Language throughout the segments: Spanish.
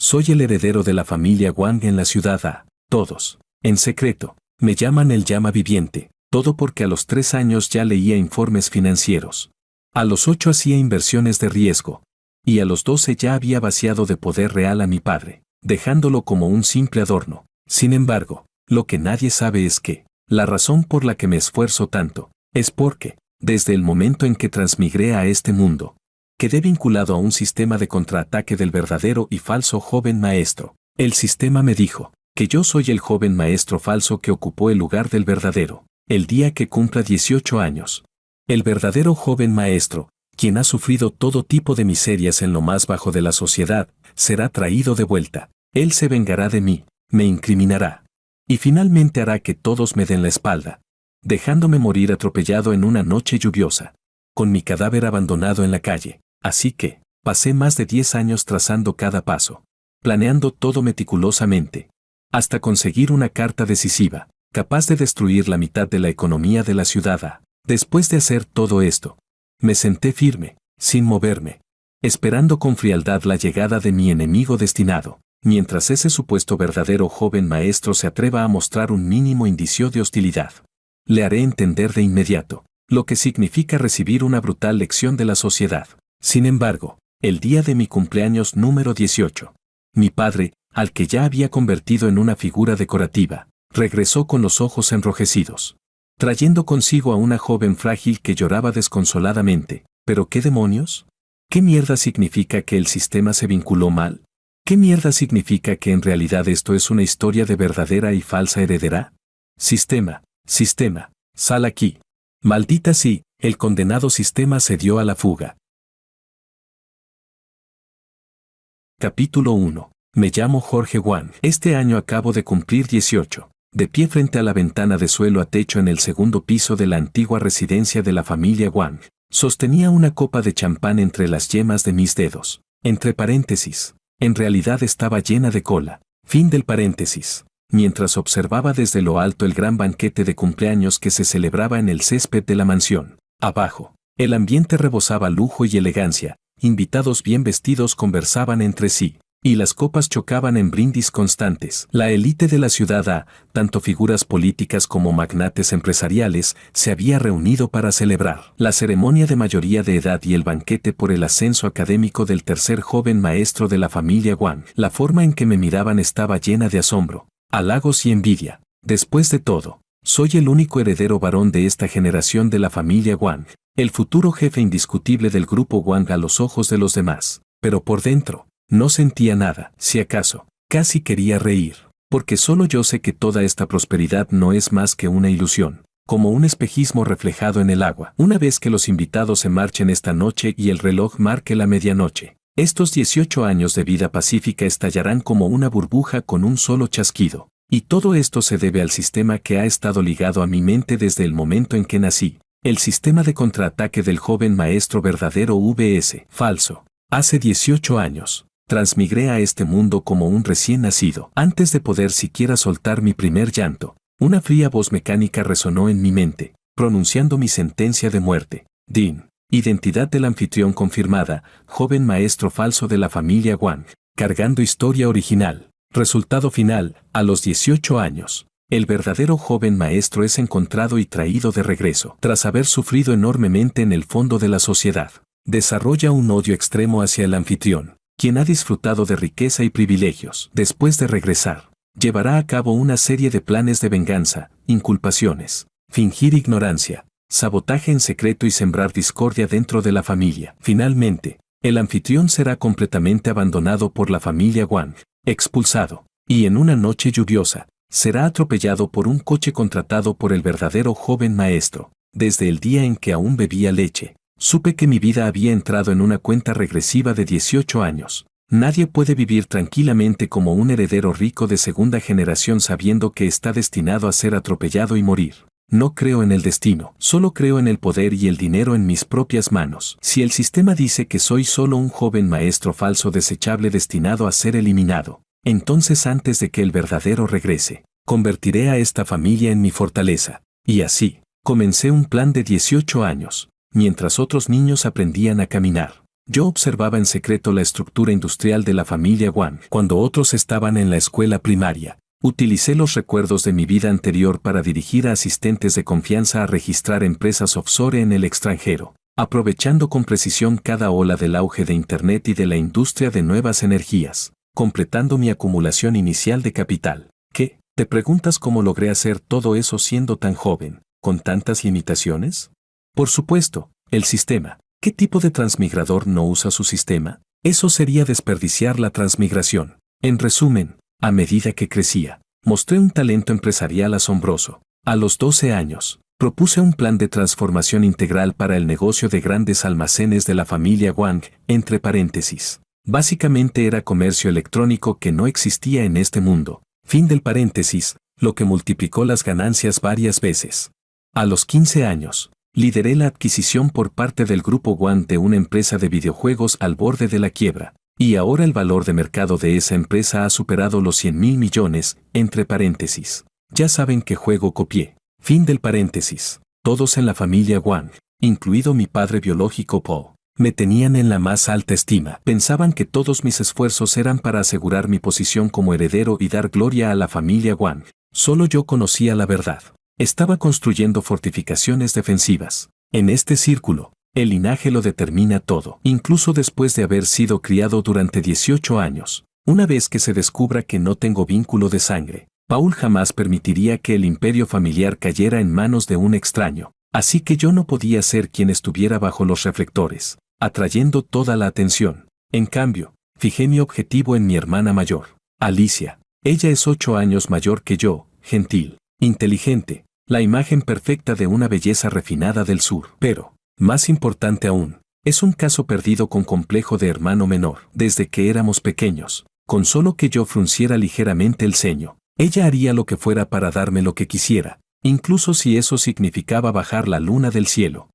Soy el heredero de la familia Wang en la ciudad A. Todos, en secreto, me llaman el llama viviente, todo porque a los 3 años ya leía informes financieros. A los 8 hacía inversiones de riesgo. Y a los 12 ya había vaciado de poder real a mi padre, dejándolo como un simple adorno. Sin embargo, lo que nadie sabe es que, la razón por la que me esfuerzo tanto, es porque, desde el momento en que transmigré a este mundo, quedé vinculado a un sistema de contraataque del verdadero y falso joven maestro. El sistema me dijo que yo soy el joven maestro falso que ocupó el lugar del verdadero, el día que cumpla 18 años. El verdadero joven maestro, quien ha sufrido todo tipo de miserias en lo más bajo de la sociedad, será traído de vuelta. Él se vengará de mí, me incriminará. Y finalmente hará que todos me den la espalda, dejándome morir atropellado en una noche lluviosa, con mi cadáver abandonado en la calle. Así que, pasé más de 10 años trazando cada paso, planeando todo meticulosamente, hasta conseguir una carta decisiva, capaz de destruir la mitad de la economía de la ciudad A. Después de hacer todo esto, me senté firme, sin moverme, esperando con frialdad la llegada de mi enemigo destinado, mientras ese supuesto verdadero joven maestro se atreva a mostrar un mínimo indicio de hostilidad. Le haré entender de inmediato lo que significa recibir una brutal lección de la sociedad. Sin embargo, el día de mi cumpleaños número 18, mi padre, al que ya había convertido en una figura decorativa, regresó con los ojos enrojecidos, trayendo consigo a una joven frágil que lloraba desconsoladamente. ¿Pero qué demonios? ¿Qué mierda significa que el sistema se vinculó mal? ¿Qué mierda significa que en realidad esto es una historia de verdadera y falsa heredera? Sistema, sal aquí. Maldita sí, el condenado sistema se dio a la fuga. Capítulo 1. Me llamo Jorge Wang. Este año acabo de cumplir 18. De pie frente a la ventana de suelo a techo en el segundo piso de la antigua residencia de la familia Wang, sostenía una copa de champán entre las yemas de mis dedos. Entre paréntesis, en realidad estaba llena de cola. Fin del paréntesis. Mientras observaba desde lo alto el gran banquete de cumpleaños que se celebraba en el césped de la mansión. Abajo, el ambiente rebosaba lujo y elegancia, invitados bien vestidos conversaban entre sí, y las copas chocaban en brindis constantes. La élite de la ciudad A, tanto figuras políticas como magnates empresariales, se había reunido para celebrar la ceremonia de mayoría de edad y el banquete por el ascenso académico del tercer joven maestro de la familia Wang. La forma en que me miraban estaba llena de asombro, halagos y envidia. Después de todo, soy el único heredero varón de esta generación de la familia Wang, el futuro jefe indiscutible del grupo Wang a los ojos de los demás. Pero por dentro, no sentía nada. Si acaso, casi quería reír, porque solo yo sé que toda esta prosperidad no es más que una ilusión, como un espejismo reflejado en el agua. Una vez que los invitados se marchen esta noche y el reloj marque la medianoche, estos 18 años de vida pacífica estallarán como una burbuja con un solo chasquido. Y todo esto se debe al sistema que ha estado ligado a mi mente desde el momento en que nací, el sistema de contraataque del joven maestro verdadero vs falso. Hace 18 años, transmigré a este mundo como un recién nacido. Antes de poder siquiera soltar mi primer llanto, una fría voz mecánica resonó en mi mente, pronunciando mi sentencia de muerte. Din. Identidad del anfitrión confirmada, joven maestro falso de la familia Wang. Cargando historia original. Resultado final, a los 18 años. El verdadero joven maestro es encontrado y traído de regreso, tras haber sufrido enormemente en el fondo de la sociedad. Desarrolla un odio extremo hacia el anfitrión, quien ha disfrutado de riqueza y privilegios. Después de regresar, llevará a cabo una serie de planes de venganza, inculpaciones, fingir ignorancia, sabotaje en secreto y sembrar discordia dentro de la familia. Finalmente, el anfitrión será completamente abandonado por la familia Wang, expulsado, y en una noche lluviosa, será atropellado por un coche contratado por el verdadero joven maestro. Desde el día en que aún bebía leche, supe que mi vida había entrado en una cuenta regresiva de 18 años. Nadie puede vivir tranquilamente como un heredero rico de segunda generación sabiendo que está destinado a ser atropellado y morir. No creo en el destino, solo creo en el poder y el dinero en mis propias manos. Si el sistema dice que soy solo un joven maestro falso desechable destinado a ser eliminado, entonces antes de que el verdadero regrese, convertiré a esta familia en mi fortaleza. Y así, comencé un plan de 18 años, mientras otros niños aprendían a caminar. Yo observaba en secreto la estructura industrial de la familia Wang. Cuando otros estaban en la escuela primaria, utilicé los recuerdos de mi vida anterior para dirigir a asistentes de confianza a registrar empresas offshore en el extranjero, aprovechando con precisión cada ola del auge de Internet y de la industria de nuevas energías, completando mi acumulación inicial de capital. ¿Qué? ¿Te preguntas cómo logré hacer todo eso siendo tan joven, con tantas limitaciones? Por supuesto, el sistema. ¿Qué tipo de transmigrador no usa su sistema? Eso sería desperdiciar la transmigración. En resumen, a medida que crecía, mostré un talento empresarial asombroso. A los 12 años, propuse un plan de transformación integral para el negocio de grandes almacenes de la familia Wang, entre paréntesis. Básicamente era comercio electrónico que no existía en este mundo. Fin del paréntesis, lo que multiplicó las ganancias varias veces. A los 15 años, lideré la adquisición por parte del grupo Wang de una empresa de videojuegos al borde de la quiebra, y ahora el valor de mercado de esa empresa ha superado los 100.000 millones, entre paréntesis. Ya saben qué juego copié. Fin del paréntesis. Todos en la familia Wang, incluido mi padre biológico Po, me tenían en la más alta estima. Pensaban que todos mis esfuerzos eran para asegurar mi posición como heredero y dar gloria a la familia Wang. Solo yo conocía la verdad. Estaba construyendo fortificaciones defensivas. En este círculo, el linaje lo determina todo, incluso después de haber sido criado durante 18 años. Una vez que se descubra que no tengo vínculo de sangre, Paul jamás permitiría que el imperio familiar cayera en manos de un extraño. Así que yo no podía ser quien estuviera bajo los reflectores, atrayendo toda la atención. En cambio, fijé mi objetivo en mi hermana mayor, Alicia. Ella es 8 años mayor que yo, gentil, inteligente, la imagen perfecta de una belleza refinada del sur. Pero, más importante aún, es un caso perdido con complejo de hermano menor. Desde que éramos pequeños, con solo que yo frunciera ligeramente el ceño, ella haría lo que fuera para darme lo que quisiera, incluso si eso significaba bajar la luna del cielo.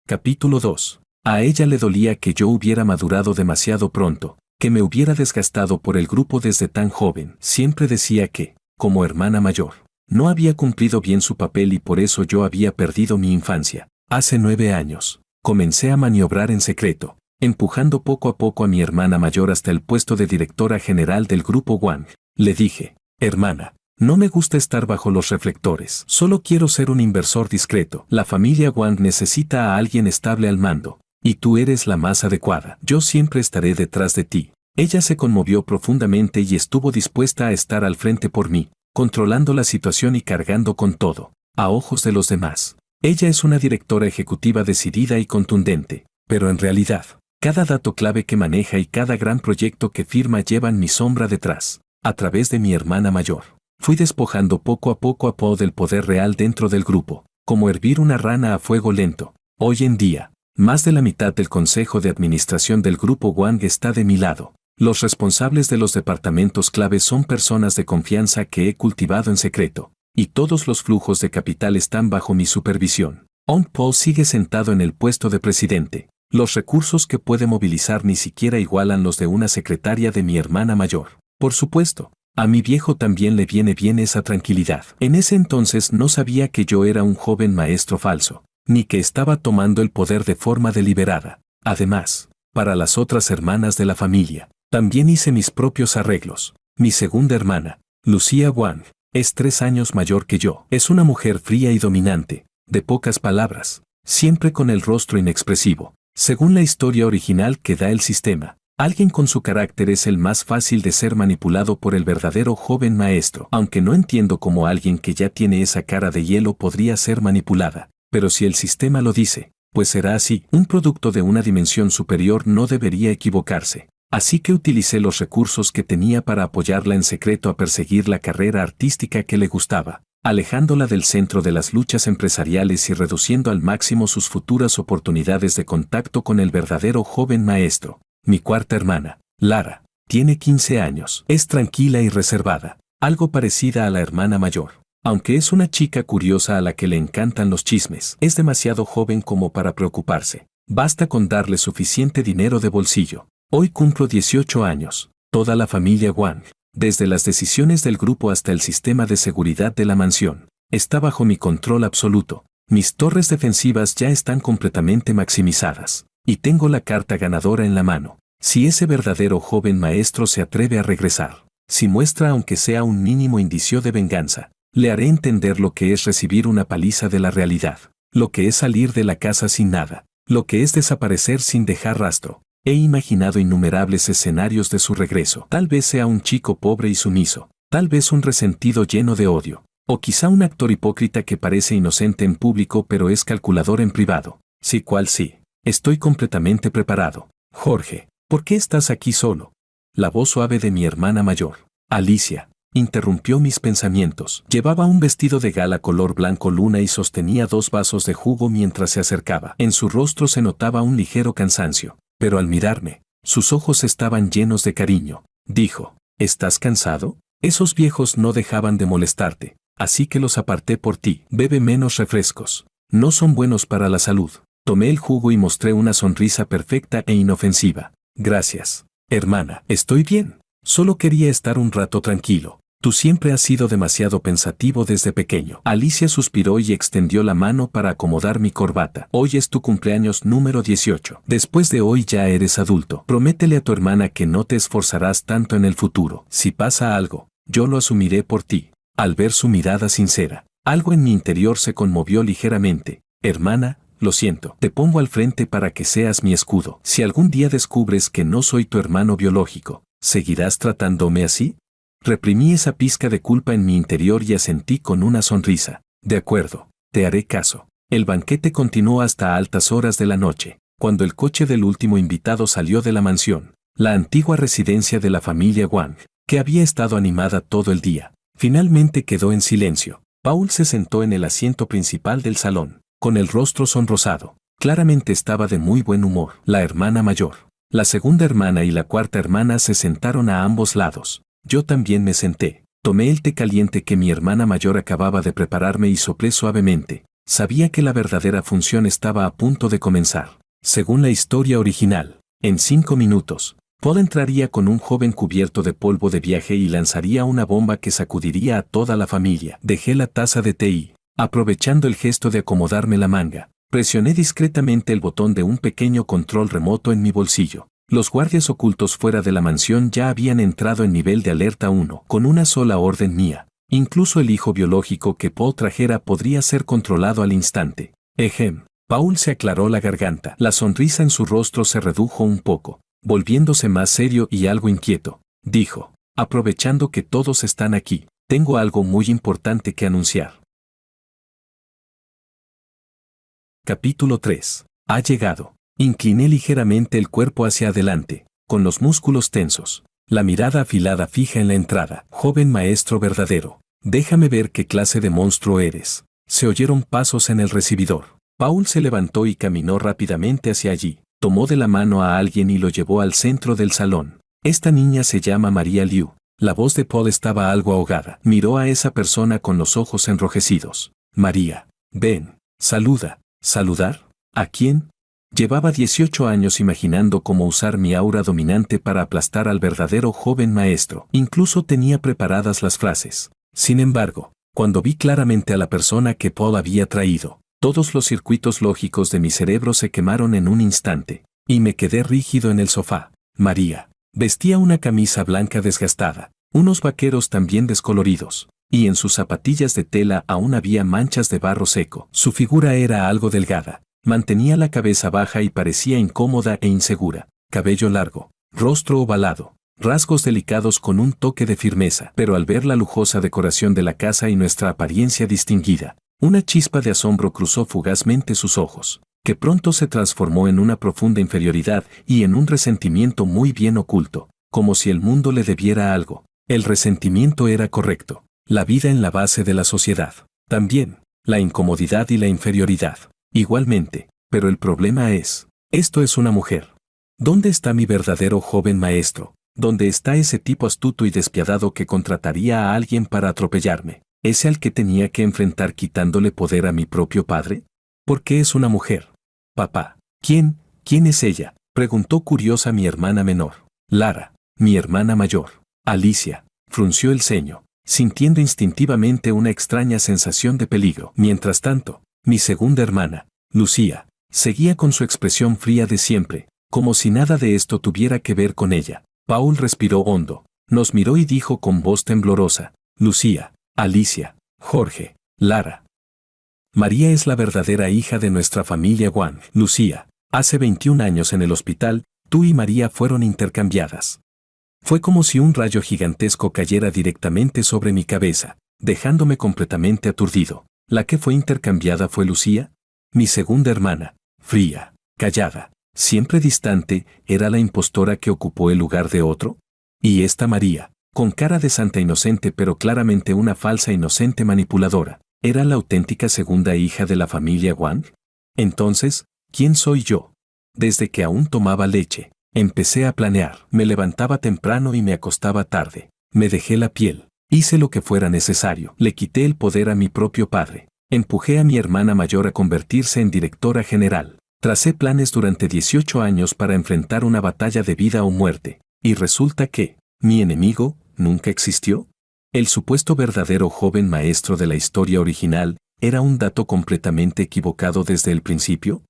Capítulo 2. A ella le dolía que yo hubiera madurado demasiado pronto, que me hubiera desgastado por el grupo desde tan joven. Siempre decía que, como hermana mayor, no había cumplido bien su papel y por eso yo había perdido mi infancia. Hace 9 años, comencé a maniobrar en secreto, empujando poco a poco a mi hermana mayor hasta el puesto de directora general del grupo Wang. Le dije, hermana, no me gusta estar bajo los reflectores, solo quiero ser un inversor discreto. La familia Wang necesita a alguien estable al mando, y tú eres la más adecuada. Yo siempre estaré detrás de ti. Ella se conmovió profundamente y estuvo dispuesta a estar al frente por mí, controlando la situación y cargando con todo, a ojos de los demás. Ella es una directora ejecutiva decidida y contundente, pero en realidad, cada dato clave que maneja y cada gran proyecto que firma llevan mi sombra detrás, a través de mi hermana mayor. Fui despojando poco a poco a Po del poder real dentro del grupo, como hervir una rana a fuego lento. Hoy en día, más de la mitad del consejo de administración del grupo Wang está de mi lado. Los responsables de los departamentos clave son personas de confianza que he cultivado en secreto, y todos los flujos de capital están bajo mi supervisión. Paul sigue sentado en el puesto de presidente. Los recursos que puede movilizar ni siquiera igualan los de una secretaria de mi hermana mayor. Por supuesto, a mi viejo también le viene bien esa tranquilidad. En ese entonces no sabía que yo era un joven maestro falso, ni que estaba tomando el poder de forma deliberada. Además, para las otras hermanas de la familia, también hice mis propios arreglos. Mi segunda hermana, Lucia Wang, es 3 años mayor que yo. Es una mujer fría y dominante, de pocas palabras, siempre con el rostro inexpresivo. Según la historia original que da el sistema, alguien con su carácter es el más fácil de ser manipulado por el verdadero joven maestro. Aunque no entiendo cómo alguien que ya tiene esa cara de hielo podría ser manipulada, pero si el sistema lo dice, pues será así. Un producto de una dimensión superior no debería equivocarse. Así que utilicé los recursos que tenía para apoyarla en secreto a perseguir la carrera artística que le gustaba, alejándola del centro de las luchas empresariales y reduciendo al máximo sus futuras oportunidades de contacto con el verdadero joven maestro. Mi cuarta hermana, Lara, tiene 15 años. Es tranquila y reservada, algo parecida a la hermana mayor. Aunque es una chica curiosa a la que le encantan los chismes, es demasiado joven como para preocuparse. Basta con darle suficiente dinero de bolsillo. Hoy cumplo 18 años. Toda la familia Wang, desde las decisiones del grupo hasta el sistema de seguridad de la mansión, está bajo mi control absoluto. Mis torres defensivas ya están completamente maximizadas. Y tengo la carta ganadora en la mano. Si ese verdadero joven maestro se atreve a regresar, si muestra aunque sea un mínimo indicio de venganza, le haré entender lo que es recibir una paliza de la realidad, lo que es salir de la casa sin nada, lo que es desaparecer sin dejar rastro. He imaginado innumerables escenarios de su regreso. Tal vez sea un chico pobre y sumiso, tal vez un resentido lleno de odio, o quizá un actor hipócrita que parece inocente en público pero es calculador en privado. Sí, cual sí. Estoy completamente preparado. Jorge, ¿por qué estás aquí solo? La voz suave de mi hermana mayor, Alicia, interrumpió mis pensamientos. Llevaba un vestido de gala color blanco luna y sostenía 2 vasos de jugo mientras se acercaba. En su rostro se notaba un ligero cansancio, pero al mirarme, sus ojos estaban llenos de cariño. Dijo, ¿estás cansado? Esos viejos no dejaban de molestarte, así que los aparté por ti. Bebe menos refrescos. No son buenos para la salud. Tomé el jugo y mostré una sonrisa perfecta e inofensiva. Gracias, hermana. Estoy bien. Solo quería estar un rato tranquilo. Tú siempre has sido demasiado pensativo desde pequeño. Alicia suspiró y extendió la mano para acomodar mi corbata. Hoy es tu cumpleaños número 18. Después de hoy ya eres adulto. Prométele a tu hermana que no te esforzarás tanto en el futuro. Si pasa algo, yo lo asumiré por ti. Al ver su mirada sincera, algo en mi interior se conmovió ligeramente. Hermana, lo siento, te pongo al frente para que seas mi escudo. Si algún día descubres que no soy tu hermano biológico, ¿seguirás tratándome así? Reprimí esa pizca de culpa en mi interior y asentí con una sonrisa. De acuerdo, te haré caso. El banquete continuó hasta altas horas de la noche, cuando el coche del último invitado salió de la mansión, la antigua residencia de la familia Wang, que había estado animada todo el día. Finalmente quedó en silencio. Paul se sentó en el asiento principal del salón, con el rostro sonrosado. Claramente estaba de muy buen humor. La hermana mayor, la segunda hermana y la cuarta hermana se sentaron a ambos lados. Yo también me senté. Tomé el té caliente que mi hermana mayor acababa de prepararme y soplé suavemente. Sabía que la verdadera función estaba a punto de comenzar. Según la historia original, en 5 minutos, Paul entraría con un joven cubierto de polvo de viaje y lanzaría una bomba que sacudiría a toda la familia. Dejé la taza de té y, aprovechando el gesto de acomodarme la manga, presioné discretamente el botón de un pequeño control remoto en mi bolsillo. Los guardias ocultos fuera de la mansión ya habían entrado en nivel de alerta 1, con una sola orden mía. Incluso el hijo biológico que Paul trajera podría ser controlado al instante. Ejem. Paul se aclaró la garganta. La sonrisa en su rostro se redujo un poco, volviéndose más serio y algo inquieto. Dijo, aprovechando que todos están aquí, tengo algo muy importante que anunciar. Capítulo 3. Ha llegado. Incliné ligeramente el cuerpo hacia adelante, con los músculos tensos, la mirada afilada fija en la entrada. Joven maestro verdadero, déjame ver qué clase de monstruo eres. Se oyeron pasos en el recibidor. Paul se levantó y caminó rápidamente hacia allí. Tomó de la mano a alguien y lo llevó al centro del salón. Esta niña se llama María Liu. La voz de Paul estaba algo ahogada. Miró a esa persona con los ojos enrojecidos. María, ven, saluda. ¿Saludar? ¿A quién? Llevaba 18 años imaginando cómo usar mi aura dominante para aplastar al verdadero joven maestro. Incluso tenía preparadas las frases. Sin embargo, cuando vi claramente a la persona que Paul había traído, todos los circuitos lógicos de mi cerebro se quemaron en un instante, y me quedé rígido en el sofá. María vestía una camisa blanca desgastada, unos vaqueros también descoloridos, y en sus zapatillas de tela aún había manchas de barro seco. Su figura era algo delgada. Mantenía la cabeza baja y parecía incómoda e insegura. Cabello largo, rostro ovalado, rasgos delicados con un toque de firmeza. Pero al ver la lujosa decoración de la casa y nuestra apariencia distinguida, una chispa de asombro cruzó fugazmente sus ojos, que pronto se transformó en una profunda inferioridad y en un resentimiento muy bien oculto, como si el mundo le debiera algo. El resentimiento era correcto, la vida en la base de la sociedad. También, la incomodidad y la inferioridad. Igualmente, pero el problema es, esto es una mujer. ¿Dónde está mi verdadero joven maestro? ¿Dónde está ese tipo astuto y despiadado que contrataría a alguien para atropellarme? ¿Ese al que tenía que enfrentar quitándole poder a mi propio padre? ¿Por qué es una mujer? Papá, ¿quién es ella? Preguntó curiosa mi hermana menor. Lara, mi hermana mayor. Alicia, frunció el ceño, sintiendo instintivamente una extraña sensación de peligro. Mientras tanto, Mi segunda hermana, Lucía, seguía con su expresión fría de siempre, como si nada de esto tuviera que ver con ella. Paul respiró hondo, nos miró y dijo con voz temblorosa, Lucía, Alicia, Jorge, Lara. María es la verdadera hija de nuestra familia Wang. Lucía, hace 21 años en el hospital, tú y María fueron intercambiadas. Fue como si un rayo gigantesco cayera directamente sobre mi cabeza, dejándome completamente aturdido. ¿La que fue intercambiada fue Lucía? Mi segunda hermana, fría, callada, siempre distante, ¿era la impostora que ocupó el lugar de otro? Y esta María, con cara de santa inocente pero claramente una falsa inocente manipuladora, ¿era la auténtica segunda hija de la familia Wang? Entonces, ¿quién soy yo? Desde que aún tomaba leche, empecé a planear. Me levantaba temprano y me acostaba tarde. Me dejé la piel. Hice lo que fuera necesario. Le quité el poder a mi propio padre. Empujé a mi hermana mayor a convertirse en directora general. Tracé planes durante 18 años para enfrentar una batalla de vida o muerte. Y resulta que, mi enemigo, nunca existió. El supuesto verdadero joven maestro de la historia original, ¿era un dato completamente equivocado desde el principio?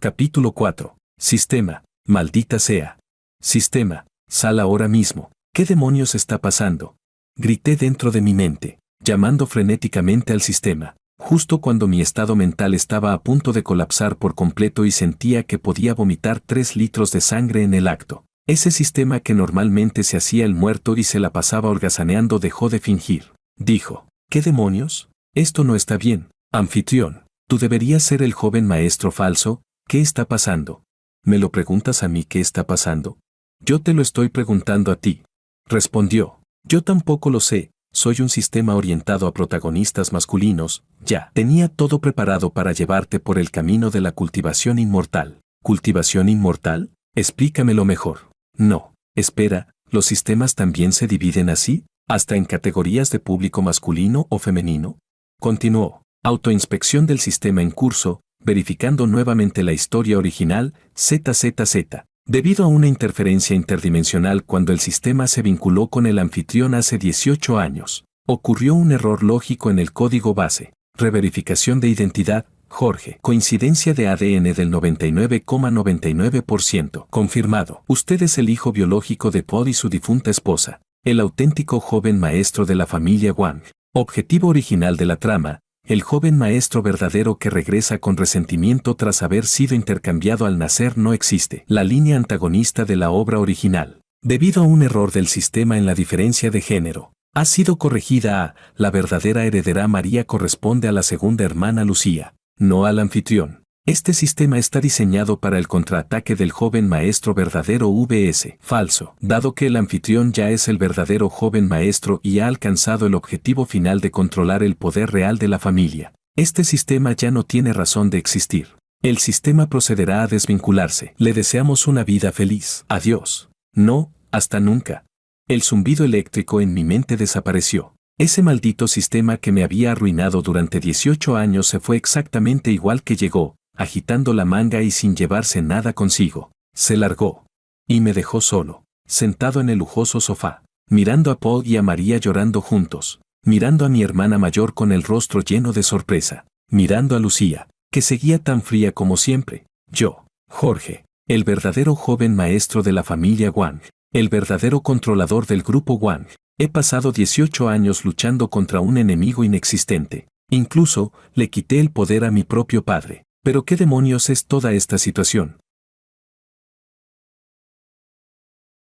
Capítulo 4. Sistema, maldita sea. Sistema, sal ahora mismo. ¿Qué demonios está pasando? Grité dentro de mi mente, llamando frenéticamente al sistema, justo cuando mi estado mental estaba a punto de colapsar por completo y sentía que podía vomitar 3 litros de sangre en el acto. Ese sistema que normalmente se hacía el muerto y se la pasaba holgazaneando dejó de fingir. Dijo, ¿qué demonios? Esto no está bien. Anfitrión, tú deberías ser el joven maestro falso. ¿Qué está pasando? ¿Me lo preguntas a mí qué está pasando? Yo te lo estoy preguntando a ti. Respondió, yo tampoco lo sé, soy un sistema orientado a protagonistas masculinos, ya. Tenía todo preparado para llevarte por el camino de la cultivación inmortal. ¿Cultivación inmortal? Explícamelo mejor. No, espera, ¿los sistemas también se dividen así? ¿Hasta en categorías de público masculino o femenino? Continuó, autoinspección del sistema en curso, verificando nuevamente la historia original, ZZZ. Debido a una interferencia interdimensional cuando el sistema se vinculó con el anfitrión hace 18 años, ocurrió un error lógico en el código base. Reverificación de identidad, Jorge. Coincidencia de ADN del 99,99%. Confirmado. Usted es el hijo biológico de Paul y su difunta esposa, el auténtico joven maestro de la familia Wang. Objetivo original de la trama, el joven maestro verdadero que regresa con resentimiento tras haber sido intercambiado al nacer no existe. La línea antagonista de la obra original, debido a un error del sistema en la diferencia de género, ha sido corregida a, la verdadera heredera María corresponde a la segunda hermana Lucía, no al anfitrión. Este sistema está diseñado para el contraataque del joven maestro verdadero vs. falso, dado que el anfitrión ya es el verdadero joven maestro y ha alcanzado el objetivo final de controlar el poder real de la familia. Este sistema ya no tiene razón de existir. El sistema procederá a desvincularse. Le deseamos una vida feliz. Adiós. No, hasta nunca. El zumbido eléctrico en mi mente desapareció. Ese maldito sistema que me había arruinado durante 18 años se fue exactamente igual que llegó, agitando la manga y sin llevarse nada consigo. Se largó. Y me dejó solo, sentado en el lujoso sofá, mirando a Paul y a María llorando juntos, mirando a mi hermana mayor con el rostro lleno de sorpresa, mirando a Lucía, que seguía tan fría como siempre. Yo, Jorge, el verdadero joven maestro de la familia Wang, el verdadero controlador del grupo Wang, he pasado 18 años luchando contra un enemigo inexistente. Incluso, le quité el poder a mi propio padre. ¿Pero qué demonios es toda esta situación?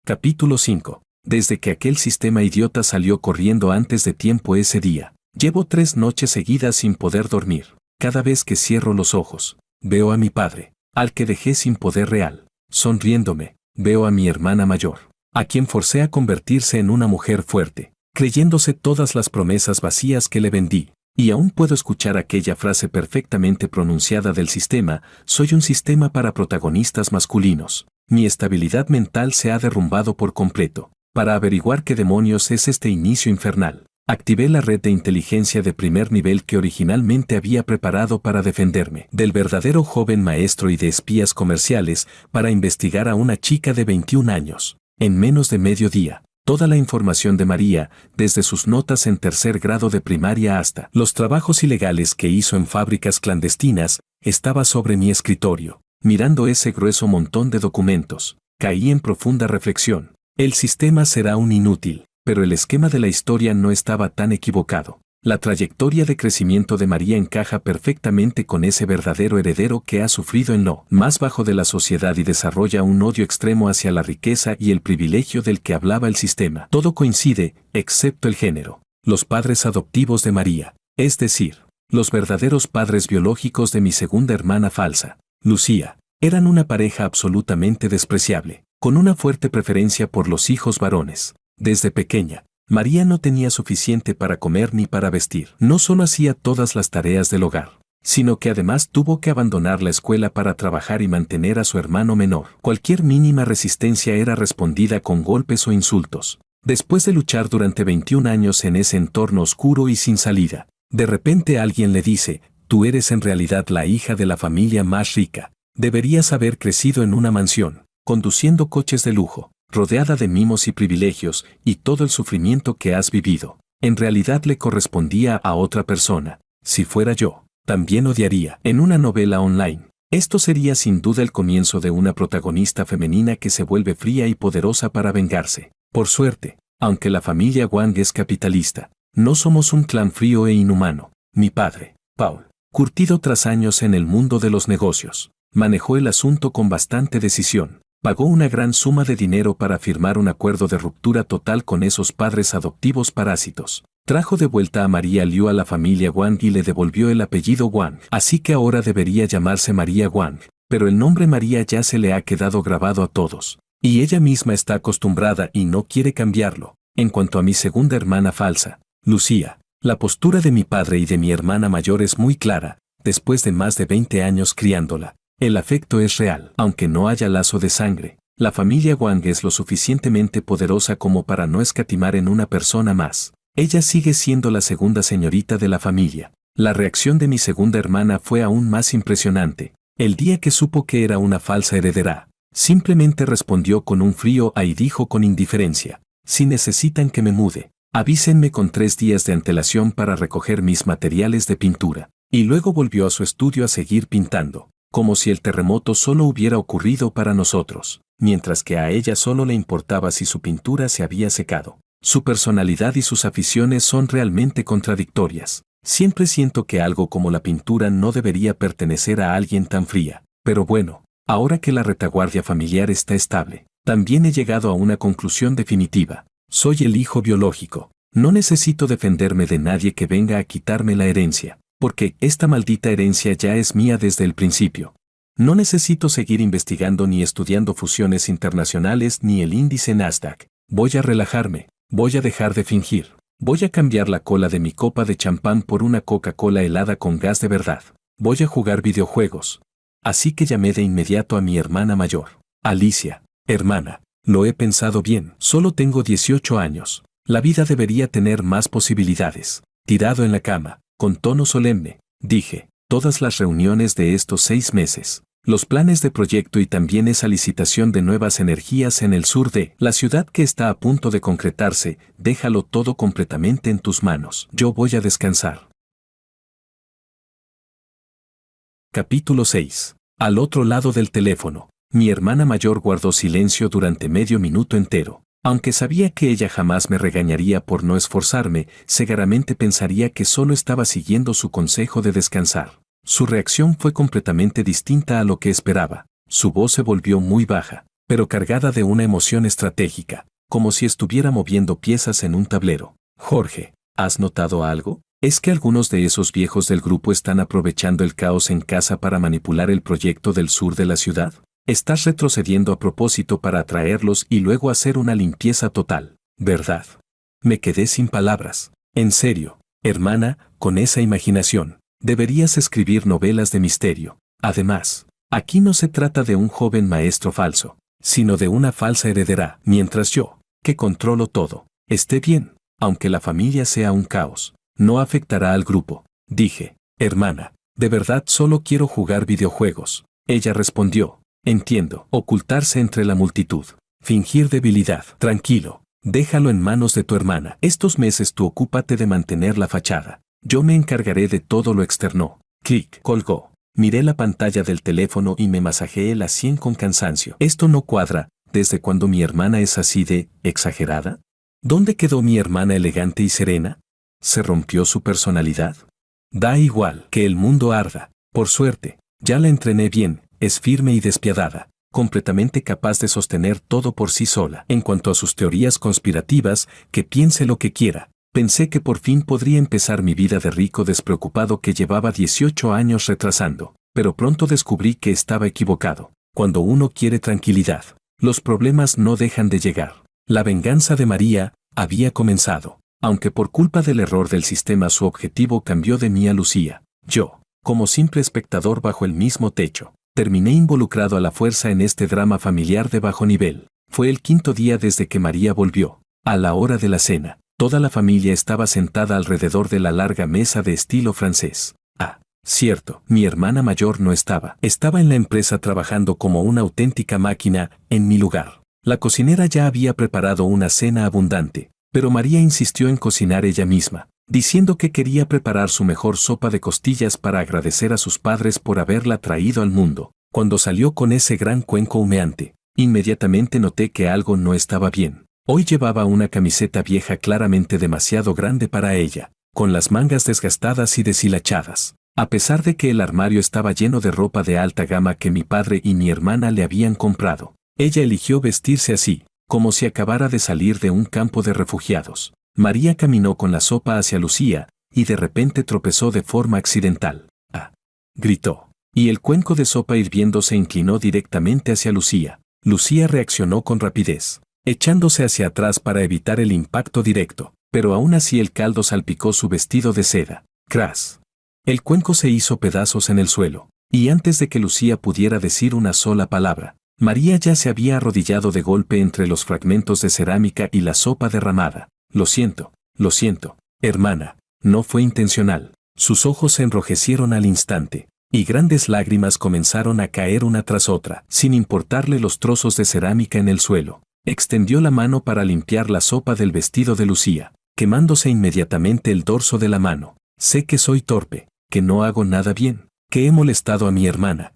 Capítulo 5. Desde que aquel sistema idiota salió corriendo antes de tiempo ese día, llevo 3 noches seguidas sin poder dormir. Cada vez que cierro los ojos, veo a mi padre, al que dejé sin poder real. Sonriéndome, veo a mi hermana mayor, a quien forcé a convertirse en una mujer fuerte, creyéndose todas las promesas vacías que le vendí. Y aún puedo escuchar aquella frase perfectamente pronunciada del sistema, soy un sistema para protagonistas masculinos. Mi estabilidad mental se ha derrumbado por completo. Para averiguar qué demonios es este inicio infernal, activé la red de inteligencia de primer nivel que originalmente había preparado para defenderme del verdadero joven maestro y de espías comerciales para investigar a una chica de 21 años. En menos de medio día, Toda la información de María, desde sus notas en tercer grado de primaria hasta los trabajos ilegales que hizo en fábricas clandestinas, estaba sobre mi escritorio. Mirando ese grueso montón de documentos, caí en profunda reflexión. El sistema será un inútil, pero el esquema de la historia no estaba tan equivocado. La trayectoria de crecimiento de María encaja perfectamente con ese verdadero heredero que ha sufrido en lo más bajo de la sociedad y desarrolla un odio extremo hacia la riqueza y el privilegio del que hablaba el sistema. Todo coincide, excepto el género. Los padres adoptivos de María, es decir, los verdaderos padres biológicos de mi segunda hermana falsa, Lucía, eran una pareja absolutamente despreciable, con una fuerte preferencia por los hijos varones. Desde pequeña, María no tenía suficiente para comer ni para vestir. No solo hacía todas las tareas del hogar, sino que además tuvo que abandonar la escuela para trabajar y mantener a su hermano menor. Cualquier mínima resistencia era respondida con golpes o insultos. Después de luchar durante 21 años en ese entorno oscuro y sin salida, de repente alguien le dice: tú eres en realidad la hija de la familia más rica. Deberías haber crecido en una mansión, conduciendo coches de lujo, rodeada de mimos y privilegios, y todo el sufrimiento que has vivido, en realidad le correspondía a otra persona. Si fuera yo, también odiaría. En una novela online, esto sería sin duda el comienzo de una protagonista femenina que se vuelve fría y poderosa para vengarse. Por suerte, aunque la familia Wang es capitalista, no somos un clan frío e inhumano. Mi padre, Paul, curtido tras años en el mundo de los negocios, manejó el asunto con bastante decisión. Pagó una gran suma de dinero para firmar un acuerdo de ruptura total con esos padres adoptivos parásitos. Trajo de vuelta a María Liu a la familia Wang y le devolvió el apellido Wang. Así que ahora debería llamarse María Wang, pero el nombre María ya se le ha quedado grabado a todos. Y ella misma está acostumbrada y no quiere cambiarlo. En cuanto a mi segunda hermana falsa, Lucía, la postura de mi padre y de mi hermana mayor es muy clara, después de más de 20 años criándola. El afecto es real, aunque no haya lazo de sangre. La familia Wang es lo suficientemente poderosa como para no escatimar en una persona más. Ella sigue siendo la segunda señorita de la familia. La reacción de mi segunda hermana fue aún más impresionante. El día que supo que era una falsa heredera, simplemente respondió con un frío y dijo con indiferencia: si necesitan que me mude, avísenme con 3 días de antelación para recoger mis materiales de pintura. Y luego volvió a su estudio a seguir pintando, como si el terremoto solo hubiera ocurrido para nosotros, mientras que a ella solo le importaba si su pintura se había secado. Su personalidad y sus aficiones son realmente contradictorias. Siempre siento que algo como la pintura no debería pertenecer a alguien tan fría. Pero bueno, ahora que la retaguardia familiar está estable, también he llegado a una conclusión definitiva. Soy el hijo biológico. No necesito defenderme de nadie que venga a quitarme la herencia, porque esta maldita herencia ya es mía desde el principio. No necesito seguir investigando ni estudiando fusiones internacionales ni el índice Nasdaq. Voy a relajarme, voy a dejar de fingir, voy a cambiar la cola de mi copa de champán por una Coca-Cola helada con gas de verdad. Voy a jugar videojuegos. Así que llamé de inmediato a mi hermana mayor. Alicia, hermana, lo he pensado bien, solo tengo 18 años. La vida debería tener más posibilidades. Tirado en la cama, con tono solemne, dije: todas las reuniones de estos 6 meses, los planes de proyecto y también esa licitación de nuevas energías en el sur de la ciudad que está a punto de concretarse, déjalo todo completamente en tus manos. Yo voy a descansar. Capítulo 6. Al otro lado del teléfono, mi hermana mayor guardó silencio durante medio minuto entero. Aunque sabía que ella jamás me regañaría por no esforzarme, seguramente pensaría que solo estaba siguiendo su consejo de descansar. Su reacción fue completamente distinta a lo que esperaba. Su voz se volvió muy baja, pero cargada de una emoción estratégica, como si estuviera moviendo piezas en un tablero. Jorge, ¿has notado algo? ¿Es que algunos de esos viejos del grupo están aprovechando el caos en casa para manipular el proyecto del sur de la ciudad? Estás retrocediendo a propósito para atraerlos y luego hacer una limpieza total, ¿verdad? Me quedé sin palabras. En serio, hermana, con esa imaginación, deberías escribir novelas de misterio. Además, aquí no se trata de un joven maestro falso, sino de una falsa heredera. Mientras yo, que controlo todo, esté bien, aunque la familia sea un caos, no afectará al grupo. Dije: hermana, de verdad solo quiero jugar videojuegos. Ella respondió: entiendo. Ocultarse entre la multitud. Fingir debilidad. Tranquilo. Déjalo en manos de tu hermana. Estos meses tú ocúpate de mantener la fachada. Yo me encargaré de todo lo externo. Clic. Colgó. Miré la pantalla del teléfono y me masajeé la sien con cansancio. Esto no cuadra. ¿Desde cuando mi hermana es así de exagerada? ¿Dónde quedó mi hermana elegante y serena? ¿Se rompió su personalidad? Da igual, que el mundo arda. Por suerte, ya la entrené bien, es firme y despiadada, completamente capaz de sostener todo por sí sola. En cuanto a sus teorías conspirativas, que piense lo que quiera. Pensé que por fin podría empezar mi vida de rico despreocupado que llevaba 18 años retrasando, pero pronto descubrí que estaba equivocado. Cuando uno quiere tranquilidad, los problemas no dejan de llegar. La venganza de María había comenzado, aunque por culpa del error del sistema su objetivo cambió de mí a Lucía. Yo, como simple espectador bajo el mismo techo, terminé involucrado a la fuerza en este drama familiar de bajo nivel. Fue el 5.º día desde que María volvió. A la hora de la cena, toda la familia estaba sentada alrededor de la larga mesa de estilo francés. Ah, cierto, mi hermana mayor no estaba. Estaba en la empresa trabajando como una auténtica máquina, en mi lugar. La cocinera ya había preparado una cena abundante, pero María insistió en cocinar ella misma, diciendo que quería preparar su mejor sopa de costillas para agradecer a sus padres por haberla traído al mundo. Cuando salió con ese gran cuenco humeante, inmediatamente noté que algo no estaba bien. Hoy llevaba una camiseta vieja claramente demasiado grande para ella, con las mangas desgastadas y deshilachadas. A pesar de que el armario estaba lleno de ropa de alta gama que mi padre y mi hermana le habían comprado, ella eligió vestirse así, como si acabara de salir de un campo de refugiados. María caminó con la sopa hacia Lucía, y de repente tropezó de forma accidental. ¡Ah! Gritó. Y el cuenco de sopa hirviendo se inclinó directamente hacia Lucía. Lucía reaccionó con rapidez, echándose hacia atrás para evitar el impacto directo, pero aún así el caldo salpicó su vestido de seda. ¡Cras! El cuenco se hizo pedazos en el suelo, y antes de que Lucía pudiera decir una sola palabra, María ya se había arrodillado de golpe entre los fragmentos de cerámica y la sopa derramada. Lo siento, hermana, no fue intencional. Sus ojos se enrojecieron al instante, y grandes lágrimas comenzaron a caer una tras otra, sin importarle los trozos de cerámica en el suelo. Extendió la mano para limpiar la sopa del vestido de Lucía, quemándose inmediatamente el dorso de la mano. Sé que soy torpe, que no hago nada bien, que he molestado a mi hermana.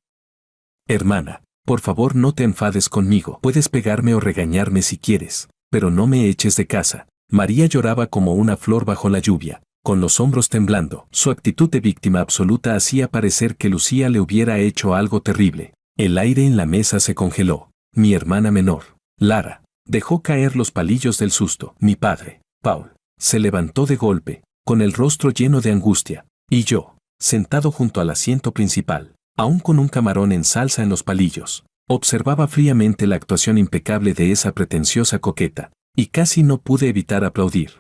Hermana, por favor no te enfades conmigo. Puedes pegarme o regañarme si quieres, pero no me eches de casa. María lloraba como una flor bajo la lluvia, con los hombros temblando. Su actitud de víctima absoluta hacía parecer que Lucía le hubiera hecho algo terrible. El aire en la mesa se congeló. Mi hermana menor, Lara, dejó caer los palillos del susto. Mi padre, Paul, se levantó de golpe, con el rostro lleno de angustia, y yo, sentado junto al asiento principal, aún con un camarón en salsa en los palillos, observaba fríamente la actuación impecable de esa pretenciosa coqueta, y casi no pude evitar aplaudir.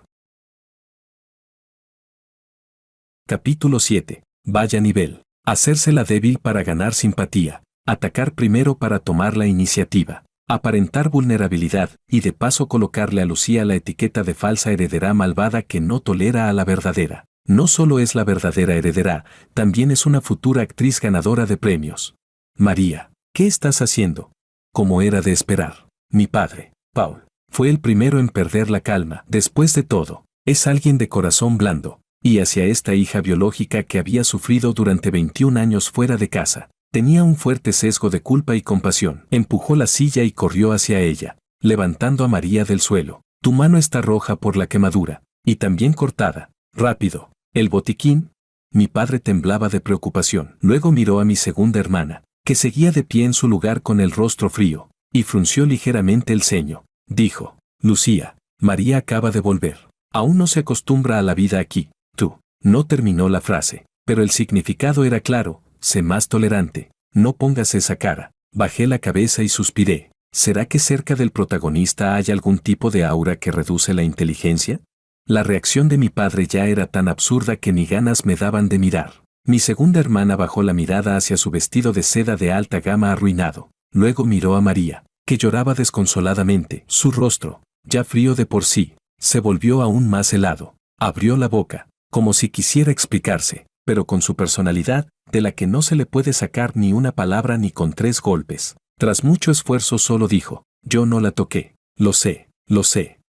Capítulo 7. Vaya nivel. Hacerse la débil para ganar simpatía, atacar primero para tomar la iniciativa, aparentar vulnerabilidad y de paso colocarle a Lucía la etiqueta de falsa heredera malvada que no tolera a la verdadera. No solo es la verdadera heredera, también es una futura actriz ganadora de premios. María, ¿qué estás haciendo? Como era de esperar, mi padre, Paul, fue el primero en perder la calma. Después de todo, es alguien de corazón blando, y hacia esta hija biológica que había sufrido durante 21 años fuera de casa, tenía un fuerte sesgo de culpa y compasión. Empujó la silla y corrió hacia ella, levantando a María del suelo. Tu mano está roja por la quemadura, y también cortada. Rápido. ¿El botiquín? Mi padre temblaba de preocupación. Luego miró a mi segunda hermana, que seguía de pie en su lugar con el rostro frío, y frunció ligeramente el ceño. Dijo, Lucía, María acaba de volver. Aún no se acostumbra a la vida aquí. Tú. No terminó la frase, pero el significado era claro. Sé más tolerante. No pongas esa cara. Bajé la cabeza y suspiré. ¿Será que cerca del protagonista hay algún tipo de aura que reduce la inteligencia? La reacción de mi padre ya era tan absurda que ni ganas me daban de mirar. Mi segunda hermana bajó la mirada hacia su vestido de seda de alta gama arruinado. Luego miró a María, que lloraba desconsoladamente. Su rostro, ya frío de por sí, se volvió aún más helado. Abrió la boca, como si quisiera explicarse, pero con su personalidad, de la que no se le puede sacar ni una palabra ni con 3 golpes. Tras mucho esfuerzo solo dijo, yo no la toqué. Lo sé,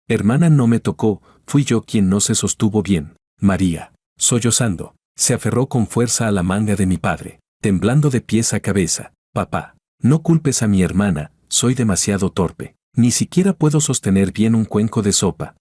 Hermana, no me tocó, fui yo quien no se sostuvo bien. María, sollozando, se aferró con fuerza a la manga de mi padre, temblando de pies a cabeza. Papá, no culpes a mi hermana, soy demasiado torpe. Ni siquiera puedo sostener bien un cuenco de sopa.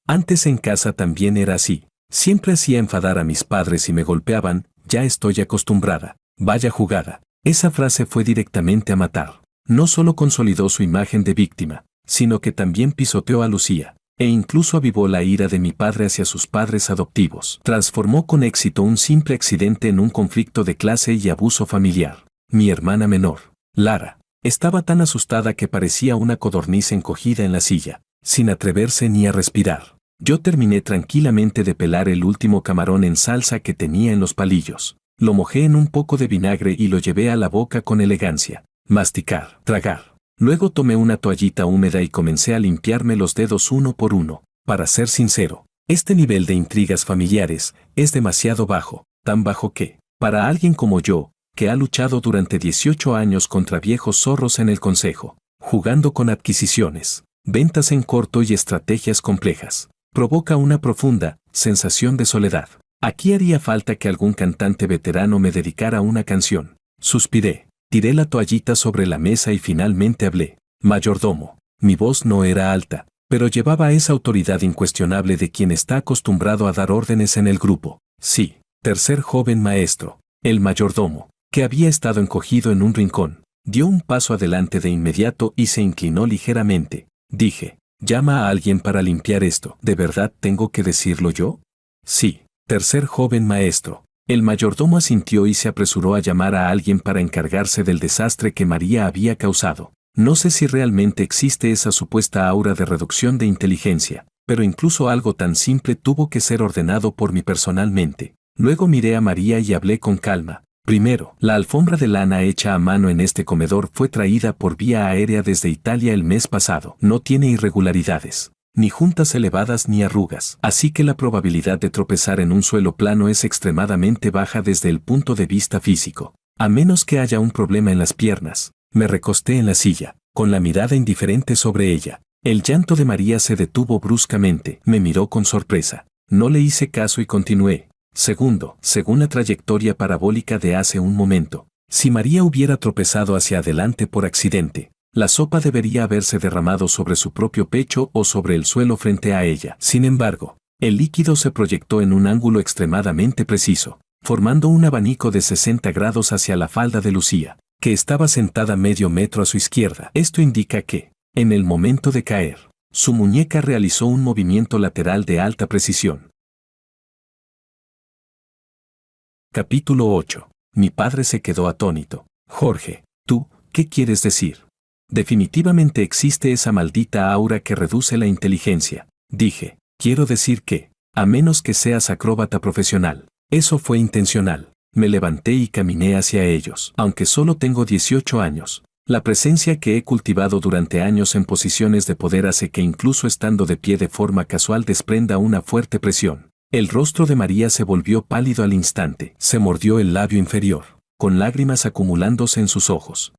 Antes en casa también era así. Siempre hacía enfadar a mis padres y me golpeaban, ya estoy acostumbrada. Vaya jugada. Esa frase fue directamente a matar. No solo consolidó su imagen de víctima, sino que también pisoteó a Lucía, e incluso avivó la ira de mi padre hacia sus padres adoptivos. Transformó con éxito un simple accidente en un conflicto de clase y abuso familiar. Mi hermana menor, Lara, estaba tan asustada que parecía una codorniz encogida en la silla, sin atreverse ni a respirar. Yo terminé tranquilamente de pelar el último camarón en salsa que tenía en los palillos. Lo mojé en un poco de vinagre y lo llevé a la boca con elegancia. Masticar, tragar. Luego tomé una toallita húmeda y comencé a limpiarme los dedos uno por uno. Para ser sincero, este nivel de intrigas familiares es demasiado bajo, tan bajo que, para alguien como yo, que ha luchado durante 18 años contra viejos zorros en el consejo, jugando con adquisiciones, ventas en corto y estrategias complejas, provoca una profunda sensación de soledad. Aquí haría falta que algún cantante veterano me dedicara una canción. Suspiré, tiré la toallita sobre la mesa y finalmente hablé. Mayordomo. Mi voz no era alta, pero llevaba esa autoridad incuestionable de quien está acostumbrado a dar órdenes en el grupo. Sí, tercer joven maestro, el mayordomo, que había estado encogido en un rincón, dio un paso adelante de inmediato y se inclinó ligeramente. Dije, llama a alguien para limpiar esto. ¿De verdad tengo que decirlo yo? Sí, tercer joven maestro. El mayordomo asintió y se apresuró a llamar a alguien para encargarse del desastre que María había causado. No sé si realmente existe esa supuesta aura de reducción de inteligencia, pero incluso algo tan simple tuvo que ser ordenado por mí personalmente. Luego miré a María y hablé con calma. Primero, la alfombra de lana hecha a mano en este comedor fue traída por vía aérea desde Italia el mes pasado. No tiene irregularidades, ni juntas elevadas ni arrugas, así que la probabilidad de tropezar en un suelo plano es extremadamente baja desde el punto de vista físico. A menos que haya un problema en las piernas. Me recosté en la silla, con la mirada indiferente sobre ella. El llanto de María se detuvo bruscamente. Me miró con sorpresa. No le hice caso y continué. Segundo, según la trayectoria parabólica de hace un momento, si María hubiera tropezado hacia adelante por accidente, la sopa debería haberse derramado sobre su propio pecho o sobre el suelo frente a ella. Sin embargo, el líquido se proyectó en un ángulo extremadamente preciso, formando un abanico de 60 grados hacia la falda de Lucía, que estaba sentada medio metro a su izquierda. Esto indica que, en el momento de caer, su muñeca realizó un movimiento lateral de alta precisión. Capítulo 8. Mi padre se quedó atónito. Jorge, ¿tú qué quieres decir? Definitivamente existe esa maldita aura que reduce la inteligencia. Dije, quiero decir que, a menos que seas acróbata profesional, eso fue intencional. Me levanté y caminé hacia ellos. Aunque solo tengo 18 años, la presencia que he cultivado durante años en posiciones de poder hace que incluso estando de pie de forma casual desprenda una fuerte presión. El rostro de María se volvió pálido al instante. Se mordió el labio inferior, con lágrimas acumulándose en sus ojos.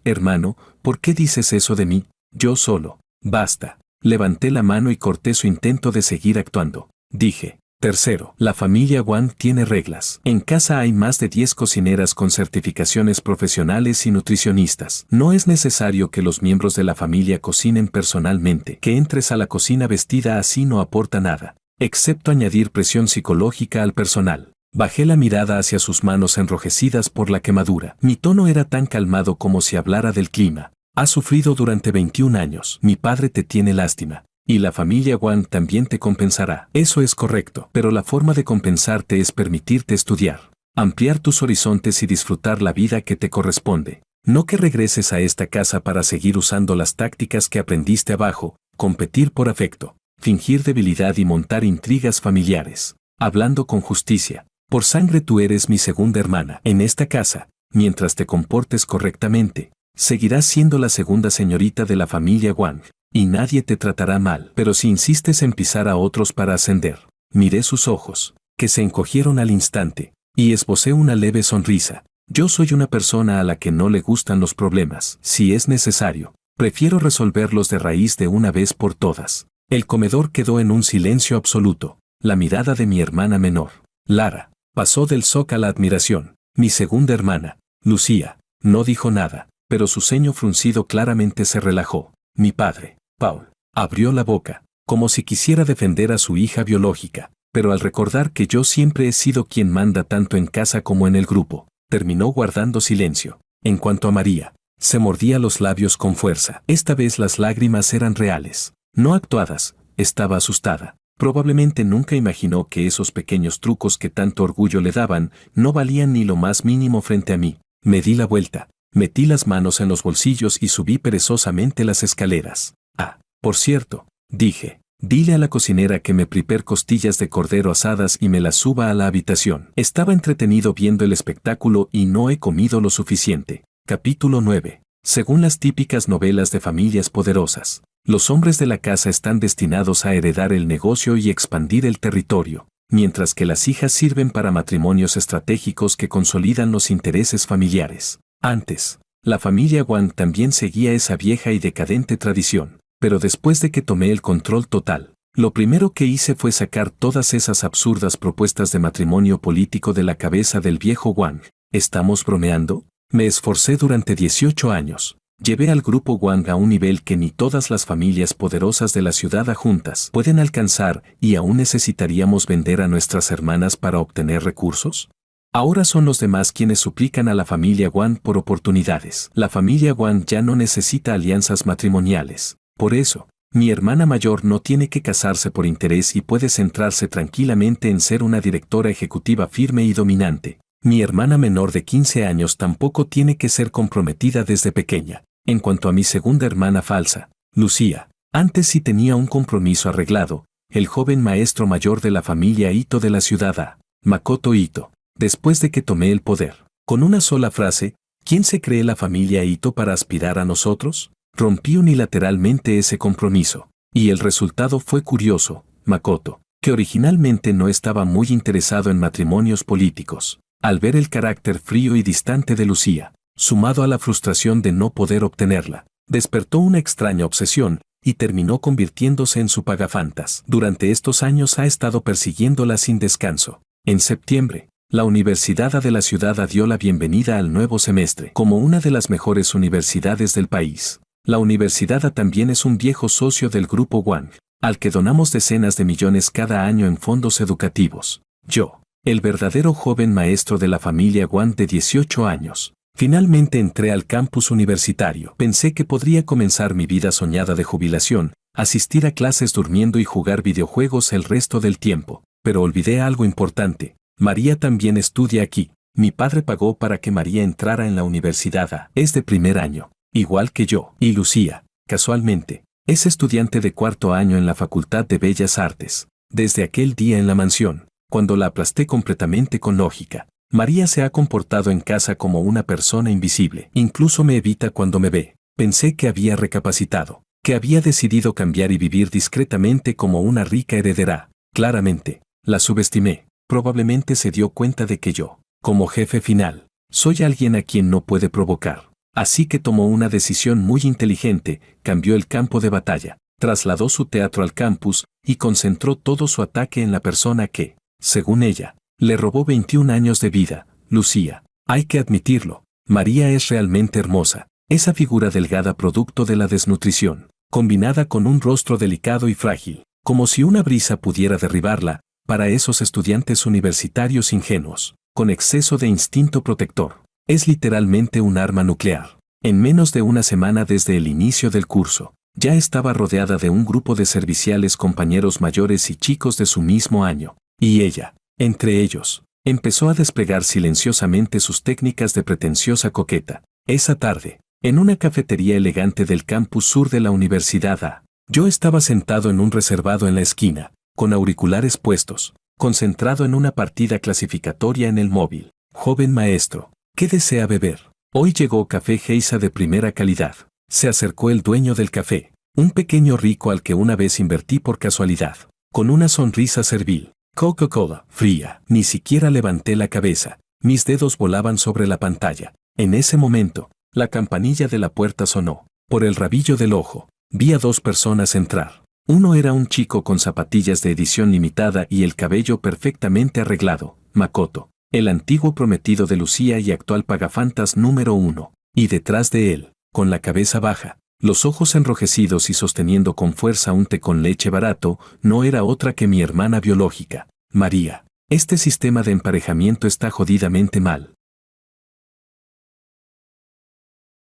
Hermano, ¿por qué dices eso de mí? Yo solo. Basta. Levanté la mano y corté su intento de seguir actuando. Dije. Tercero, la familia Wang tiene reglas. En casa hay más de 10 cocineras con certificaciones profesionales y nutricionistas. No es necesario que los miembros de la familia cocinen personalmente. Que entres a la cocina vestida así no aporta nada, excepto añadir presión psicológica al personal. Bajé la mirada hacia sus manos enrojecidas por la quemadura. Mi tono era tan calmado como si hablara del clima. Has sufrido durante 21 años. Mi padre te tiene lástima. Y la familia Wang también te compensará. Eso es correcto, pero la forma de compensarte es permitirte estudiar, ampliar tus horizontes y disfrutar la vida que te corresponde. No que regreses a esta casa para seguir usando las tácticas que aprendiste abajo, competir por afecto, fingir debilidad y montar intrigas familiares. Hablando con justicia, por sangre tú eres mi segunda hermana. En esta casa, mientras te comportes correctamente, seguirás siendo la segunda señorita de la familia Wang. Y nadie te tratará mal. Pero si insistes en pisar a otros para ascender. Miré sus ojos, que se encogieron al instante, y esbocé una leve sonrisa. Yo soy una persona a la que no le gustan los problemas. Si es necesario, prefiero resolverlos de raíz de una vez por todas. El comedor quedó en un silencio absoluto. La mirada de mi hermana menor, Lara, pasó del shock a la admiración. Mi segunda hermana, Lucía, no dijo nada, pero su ceño fruncido claramente se relajó. Mi padre, Paul, abrió la boca, como si quisiera defender a su hija biológica, pero al recordar que yo siempre he sido quien manda tanto en casa como en el grupo, terminó guardando silencio. En cuanto a María, se mordía los labios con fuerza. Esta vez las lágrimas eran reales, no actuadas. Estaba asustada. Probablemente nunca imaginó que esos pequeños trucos que tanto orgullo le daban no valían ni lo más mínimo frente a mí. Me di la vuelta, metí las manos en los bolsillos y subí perezosamente las escaleras. Ah, por cierto, dije, dile a la cocinera que me prepare costillas de cordero asadas y me las suba a la habitación. Estaba entretenido viendo el espectáculo y no he comido lo suficiente. Capítulo 9. Según las típicas novelas de familias poderosas, los hombres de la casa están destinados a heredar el negocio y expandir el territorio, mientras que las hijas sirven para matrimonios estratégicos que consolidan los intereses familiares. Antes, la familia Wang también seguía esa vieja y decadente tradición, pero después de que tomé el control total, lo primero que hice fue sacar todas esas absurdas propuestas de matrimonio político de la cabeza del viejo Wang. ¿Estamos bromeando? Me esforcé durante 18 años. Llevé al grupo Wang a un nivel que ni todas las familias poderosas de la ciudad juntas pueden alcanzar, y aún necesitaríamos vender a nuestras hermanas para obtener recursos. Ahora son los demás quienes suplican a la familia Wang por oportunidades. La familia Wang ya no necesita alianzas matrimoniales. Por eso, mi hermana mayor no tiene que casarse por interés y puede centrarse tranquilamente en ser una directora ejecutiva firme y dominante. Mi hermana menor de 15 años tampoco tiene que ser comprometida desde pequeña. En cuanto a mi segunda hermana falsa, Lucía, antes sí tenía un compromiso arreglado, el joven maestro mayor de la familia Ito de la ciudad A, Makoto Ito, después de que tomé el poder. Con una sola frase, ¿quién se cree la familia Ito para aspirar a nosotros? Rompí unilateralmente ese compromiso. Y el resultado fue curioso. Makoto, que originalmente no estaba muy interesado en matrimonios políticos, al ver el carácter frío y distante de Lucía, sumado a la frustración de no poder obtenerla, despertó una extraña obsesión y terminó convirtiéndose en su pagafantas. Durante estos años ha estado persiguiéndola sin descanso. En septiembre, la Universidad A de la ciudad dio la bienvenida al nuevo semestre como una de las mejores universidades del país. La Universidad A también es un viejo socio del grupo Wang, al que donamos decenas de millones cada año en fondos educativos. Yo, el verdadero joven maestro de la familia Wang de 18 años, finalmente entré al campus universitario. Pensé que podría comenzar mi vida soñada de jubilación, asistir a clases durmiendo y jugar videojuegos el resto del tiempo. Pero olvidé algo importante. María también estudia aquí. Mi padre pagó para que María entrara en la universidad A. Es de primer año, igual que yo. Y Lucía, casualmente, es estudiante de cuarto año en la Facultad de Bellas Artes. Desde aquel día en la mansión, cuando la aplasté completamente con lógica, María se ha comportado en casa como una persona invisible. Incluso me evita cuando me ve. Pensé que había recapacitado, que había decidido cambiar y vivir discretamente como una rica heredera. Claramente, la subestimé. Probablemente se dio cuenta de que yo, como jefe final, soy alguien a quien no puede provocar. Así que tomó una decisión muy inteligente, cambió el campo de batalla, trasladó su teatro al campus y concentró todo su ataque en la persona que, según ella, le robó 21 años de vida. Lucía. Hay que admitirlo, María es realmente hermosa. Esa figura delgada producto de la desnutrición, combinada con un rostro delicado y frágil, como si una brisa pudiera derribarla, para esos estudiantes universitarios ingenuos, con exceso de instinto protector. Es literalmente un arma nuclear. En menos de una semana desde el inicio del curso, ya estaba rodeada de un grupo de serviciales compañeros mayores y chicos de su mismo año, y ella, entre ellos, empezó a desplegar silenciosamente sus técnicas de pretenciosa coqueta. Esa tarde, en una cafetería elegante del campus sur de la Universidad A, yo estaba sentado en un reservado en la esquina, con auriculares puestos, concentrado en una partida clasificatoria en el móvil. Joven maestro, ¿qué desea beber? Hoy llegó café Geisha de primera calidad. Se acercó el dueño del café, un pequeño rico al que una vez invertí por casualidad, con una sonrisa servil. Coca-Cola, fría. Ni siquiera levanté la cabeza, mis dedos volaban sobre la pantalla. En ese momento, la campanilla de la puerta sonó. Por el rabillo del ojo, vi a dos personas entrar. Uno era un chico con zapatillas de edición limitada y el cabello perfectamente arreglado, Makoto, el antiguo prometido de Lucía y actual pagafantas número 1. Y detrás de él, con la cabeza baja, los ojos enrojecidos y sosteniendo con fuerza un té con leche barato, no era otra que mi hermana biológica, María. Este sistema de emparejamiento está jodidamente mal.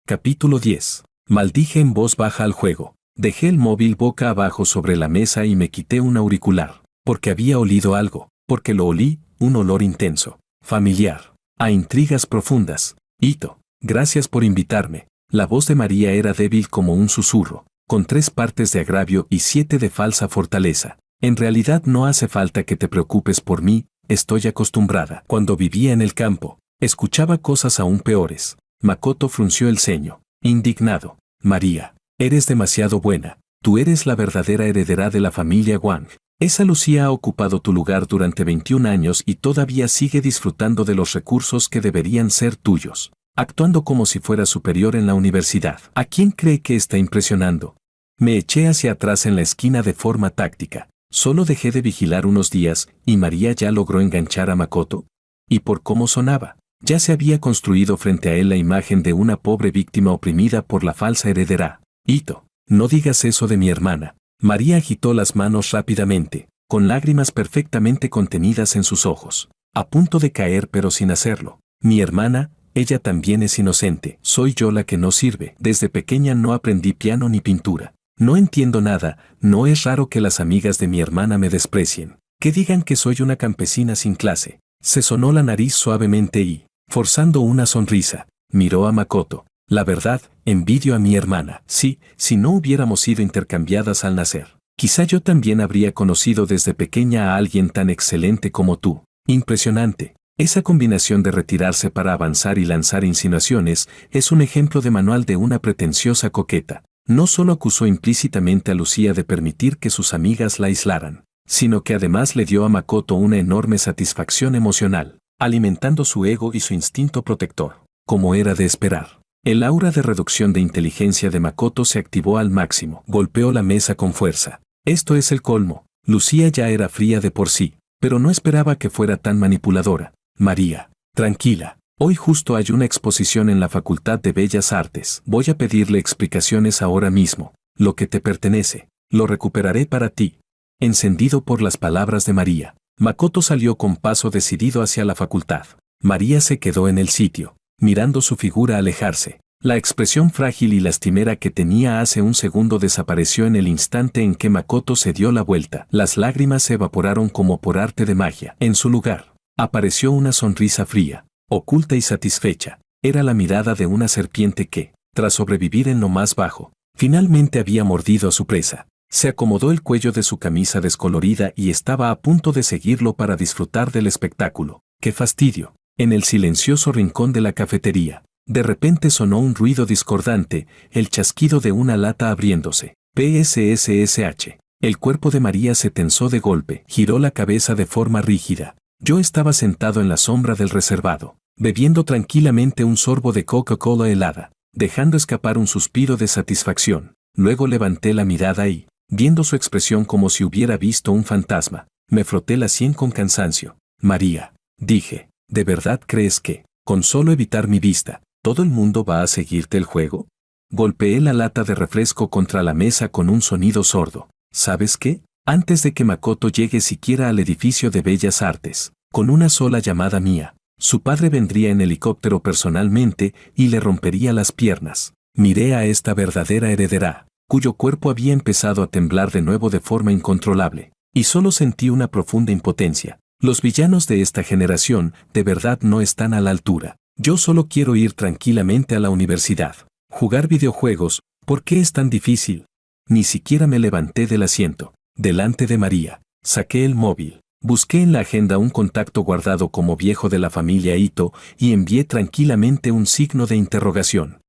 Capítulo 10. Maldije en voz baja al juego. Dejé el móvil boca abajo sobre la mesa y me quité un auricular, porque había olido algo, porque lo olí, un olor intenso, familiar, a intrigas profundas. Ito, gracias por invitarme. La voz de María era débil como un susurro, con 3 partes de agravio y 7 de falsa fortaleza. En realidad no hace falta que te preocupes por mí, estoy acostumbrada. Cuando vivía en el campo, escuchaba cosas aún peores. Makoto frunció el ceño, indignado. María, eres demasiado buena. Tú eres la verdadera heredera de la familia Wang. Esa Lucía ha ocupado tu lugar durante 21 años y todavía sigue disfrutando de los recursos que deberían ser tuyos, actuando como si fuera superior en la universidad. ¿A quién cree que está impresionando? Me eché hacia atrás en la esquina de forma táctica. Solo dejé de vigilar unos días y María ya logró enganchar a Makoto. Y por cómo sonaba, ya se había construido frente a él la imagen de una pobre víctima oprimida por la falsa heredera. Ito, no digas eso de mi hermana. María agitó las manos rápidamente, con lágrimas perfectamente contenidas en sus ojos, a punto de caer pero sin hacerlo. Mi hermana, ella también es inocente. Soy yo la que no sirve. Desde pequeña no aprendí piano ni pintura. No entiendo nada. No es raro que las amigas de mi hermana me desprecien, que digan que soy una campesina sin clase. Se sonó la nariz suavemente y, forzando una sonrisa, miró a Makoto. La verdad, envidio a mi hermana. Sí, si no hubiéramos sido intercambiadas al nacer, quizá yo también habría conocido desde pequeña a alguien tan excelente como tú. Impresionante. Esa combinación de retirarse para avanzar y lanzar insinuaciones es un ejemplo de manual de una pretenciosa coqueta. No solo acusó implícitamente a Lucía de permitir que sus amigas la aislaran, sino que además le dio a Makoto una enorme satisfacción emocional, alimentando su ego y su instinto protector, como era de esperar. El aura de reducción de inteligencia de Makoto se activó al máximo. Golpeó la mesa con fuerza. Esto es el colmo. Lucía ya era fría de por sí, pero no esperaba que fuera tan manipuladora. María, tranquila. Hoy justo hay una exposición en la Facultad de Bellas Artes. Voy a pedirle explicaciones ahora mismo. Lo que te pertenece, lo recuperaré para ti. Encendido por las palabras de María, Makoto salió con paso decidido hacia la facultad. María se quedó en el sitio, mirando su figura alejarse. La expresión frágil y lastimera que tenía hace un segundo desapareció en el instante en que Makoto se dio la vuelta. Las lágrimas se evaporaron como por arte de magia. En su lugar, apareció una sonrisa fría, oculta y satisfecha. Era la mirada de una serpiente que, tras sobrevivir en lo más bajo, finalmente había mordido a su presa. Se acomodó el cuello de su camisa descolorida y estaba a punto de seguirlo para disfrutar del espectáculo. ¡Qué fastidio! En el silencioso rincón de la cafetería, de repente sonó un ruido discordante, el chasquido de una lata abriéndose. PSSSH. El cuerpo de María se tensó de golpe, giró la cabeza de forma rígida. Yo estaba sentado en la sombra del reservado, bebiendo tranquilamente un sorbo de Coca-Cola helada, dejando escapar un suspiro de satisfacción. Luego levanté la mirada y, viendo su expresión como si hubiera visto un fantasma, me froté la sien con cansancio. María, dije, ¿de verdad crees que, con solo evitar mi vista, todo el mundo va a seguirte el juego? Golpeé la lata de refresco contra la mesa con un sonido sordo. ¿Sabes qué? Antes de que Makoto llegue siquiera al edificio de Bellas Artes, con una sola llamada mía, su padre vendría en helicóptero personalmente y le rompería las piernas. Miré a esta verdadera heredera, cuyo cuerpo había empezado a temblar de nuevo de forma incontrolable, y solo sentí una profunda impotencia. Los villanos de esta generación de verdad no están a la altura. Yo solo quiero ir tranquilamente a la universidad. Jugar videojuegos, ¿por qué es tan difícil? Ni siquiera me levanté del asiento. Delante de María, saqué el móvil, busqué en la agenda un contacto guardado como viejo de la familia Ito y envié tranquilamente un signo de interrogación.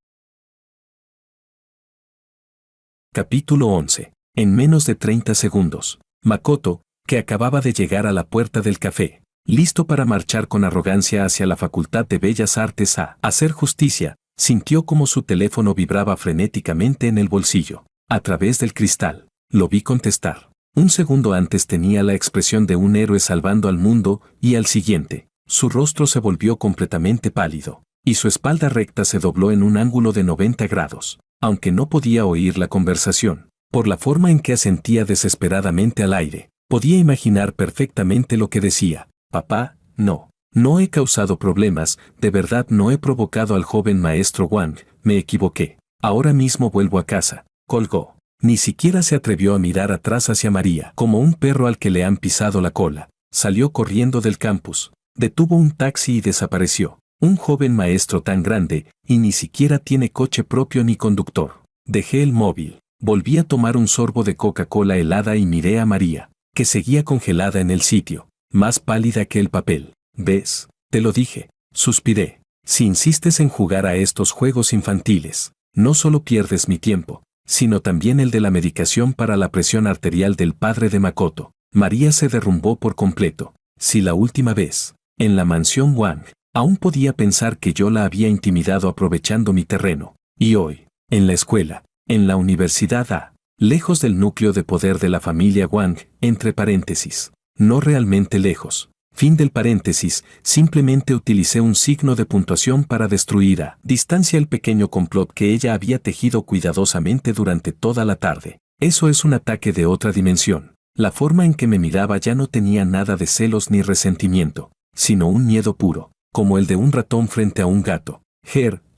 Capítulo 11. En menos de 30 segundos, Makoto, que acababa de llegar a la puerta del café, listo para marchar con arrogancia hacia la Facultad de Bellas Artes a hacer justicia, sintió como su teléfono vibraba frenéticamente en el bolsillo. A través del cristal, Lo vi contestar. Un segundo antes tenía la expresión de un héroe salvando al mundo y al siguiente, su rostro se volvió completamente pálido, y su espalda recta se dobló en un ángulo de 90 grados, aunque no podía oír la conversación. Por la forma en que asentía desesperadamente al aire, podía imaginar perfectamente lo que decía. Papá, no. No he causado problemas, de verdad no he provocado al joven maestro Wang, me equivoqué. Ahora mismo vuelvo a casa. Colgó. Ni siquiera se atrevió a mirar atrás hacia María, como un perro al que le han pisado la cola. Salió corriendo del campus, detuvo un taxi y desapareció. Un joven maestro tan grande, y ni siquiera tiene coche propio ni conductor. Dejé el móvil, volví a tomar un sorbo de Coca-Cola helada y miré a María, que seguía congelada en el sitio, más pálida que el papel. ¿Ves? Te lo dije, suspiré. Si insistes en jugar a estos juegos infantiles, no solo pierdes mi tiempo, sino también el de la medicación para la presión arterial del padre de Makoto. María se derrumbó por completo. Si la última vez, en la mansión Wang, aún podía pensar que yo la había intimidado aprovechando mi terreno, y hoy, en la escuela, en la universidad A, lejos del núcleo de poder de la familia Wang, entre paréntesis, no realmente lejos. Fin del paréntesis, simplemente utilicé un signo de puntuación para destruir a distancia el pequeño complot que ella había tejido cuidadosamente durante toda la tarde. Eso es un ataque de otra dimensión. La forma en que me miraba ya no tenía nada de celos ni resentimiento, sino un miedo puro, como el de un ratón frente a un gato.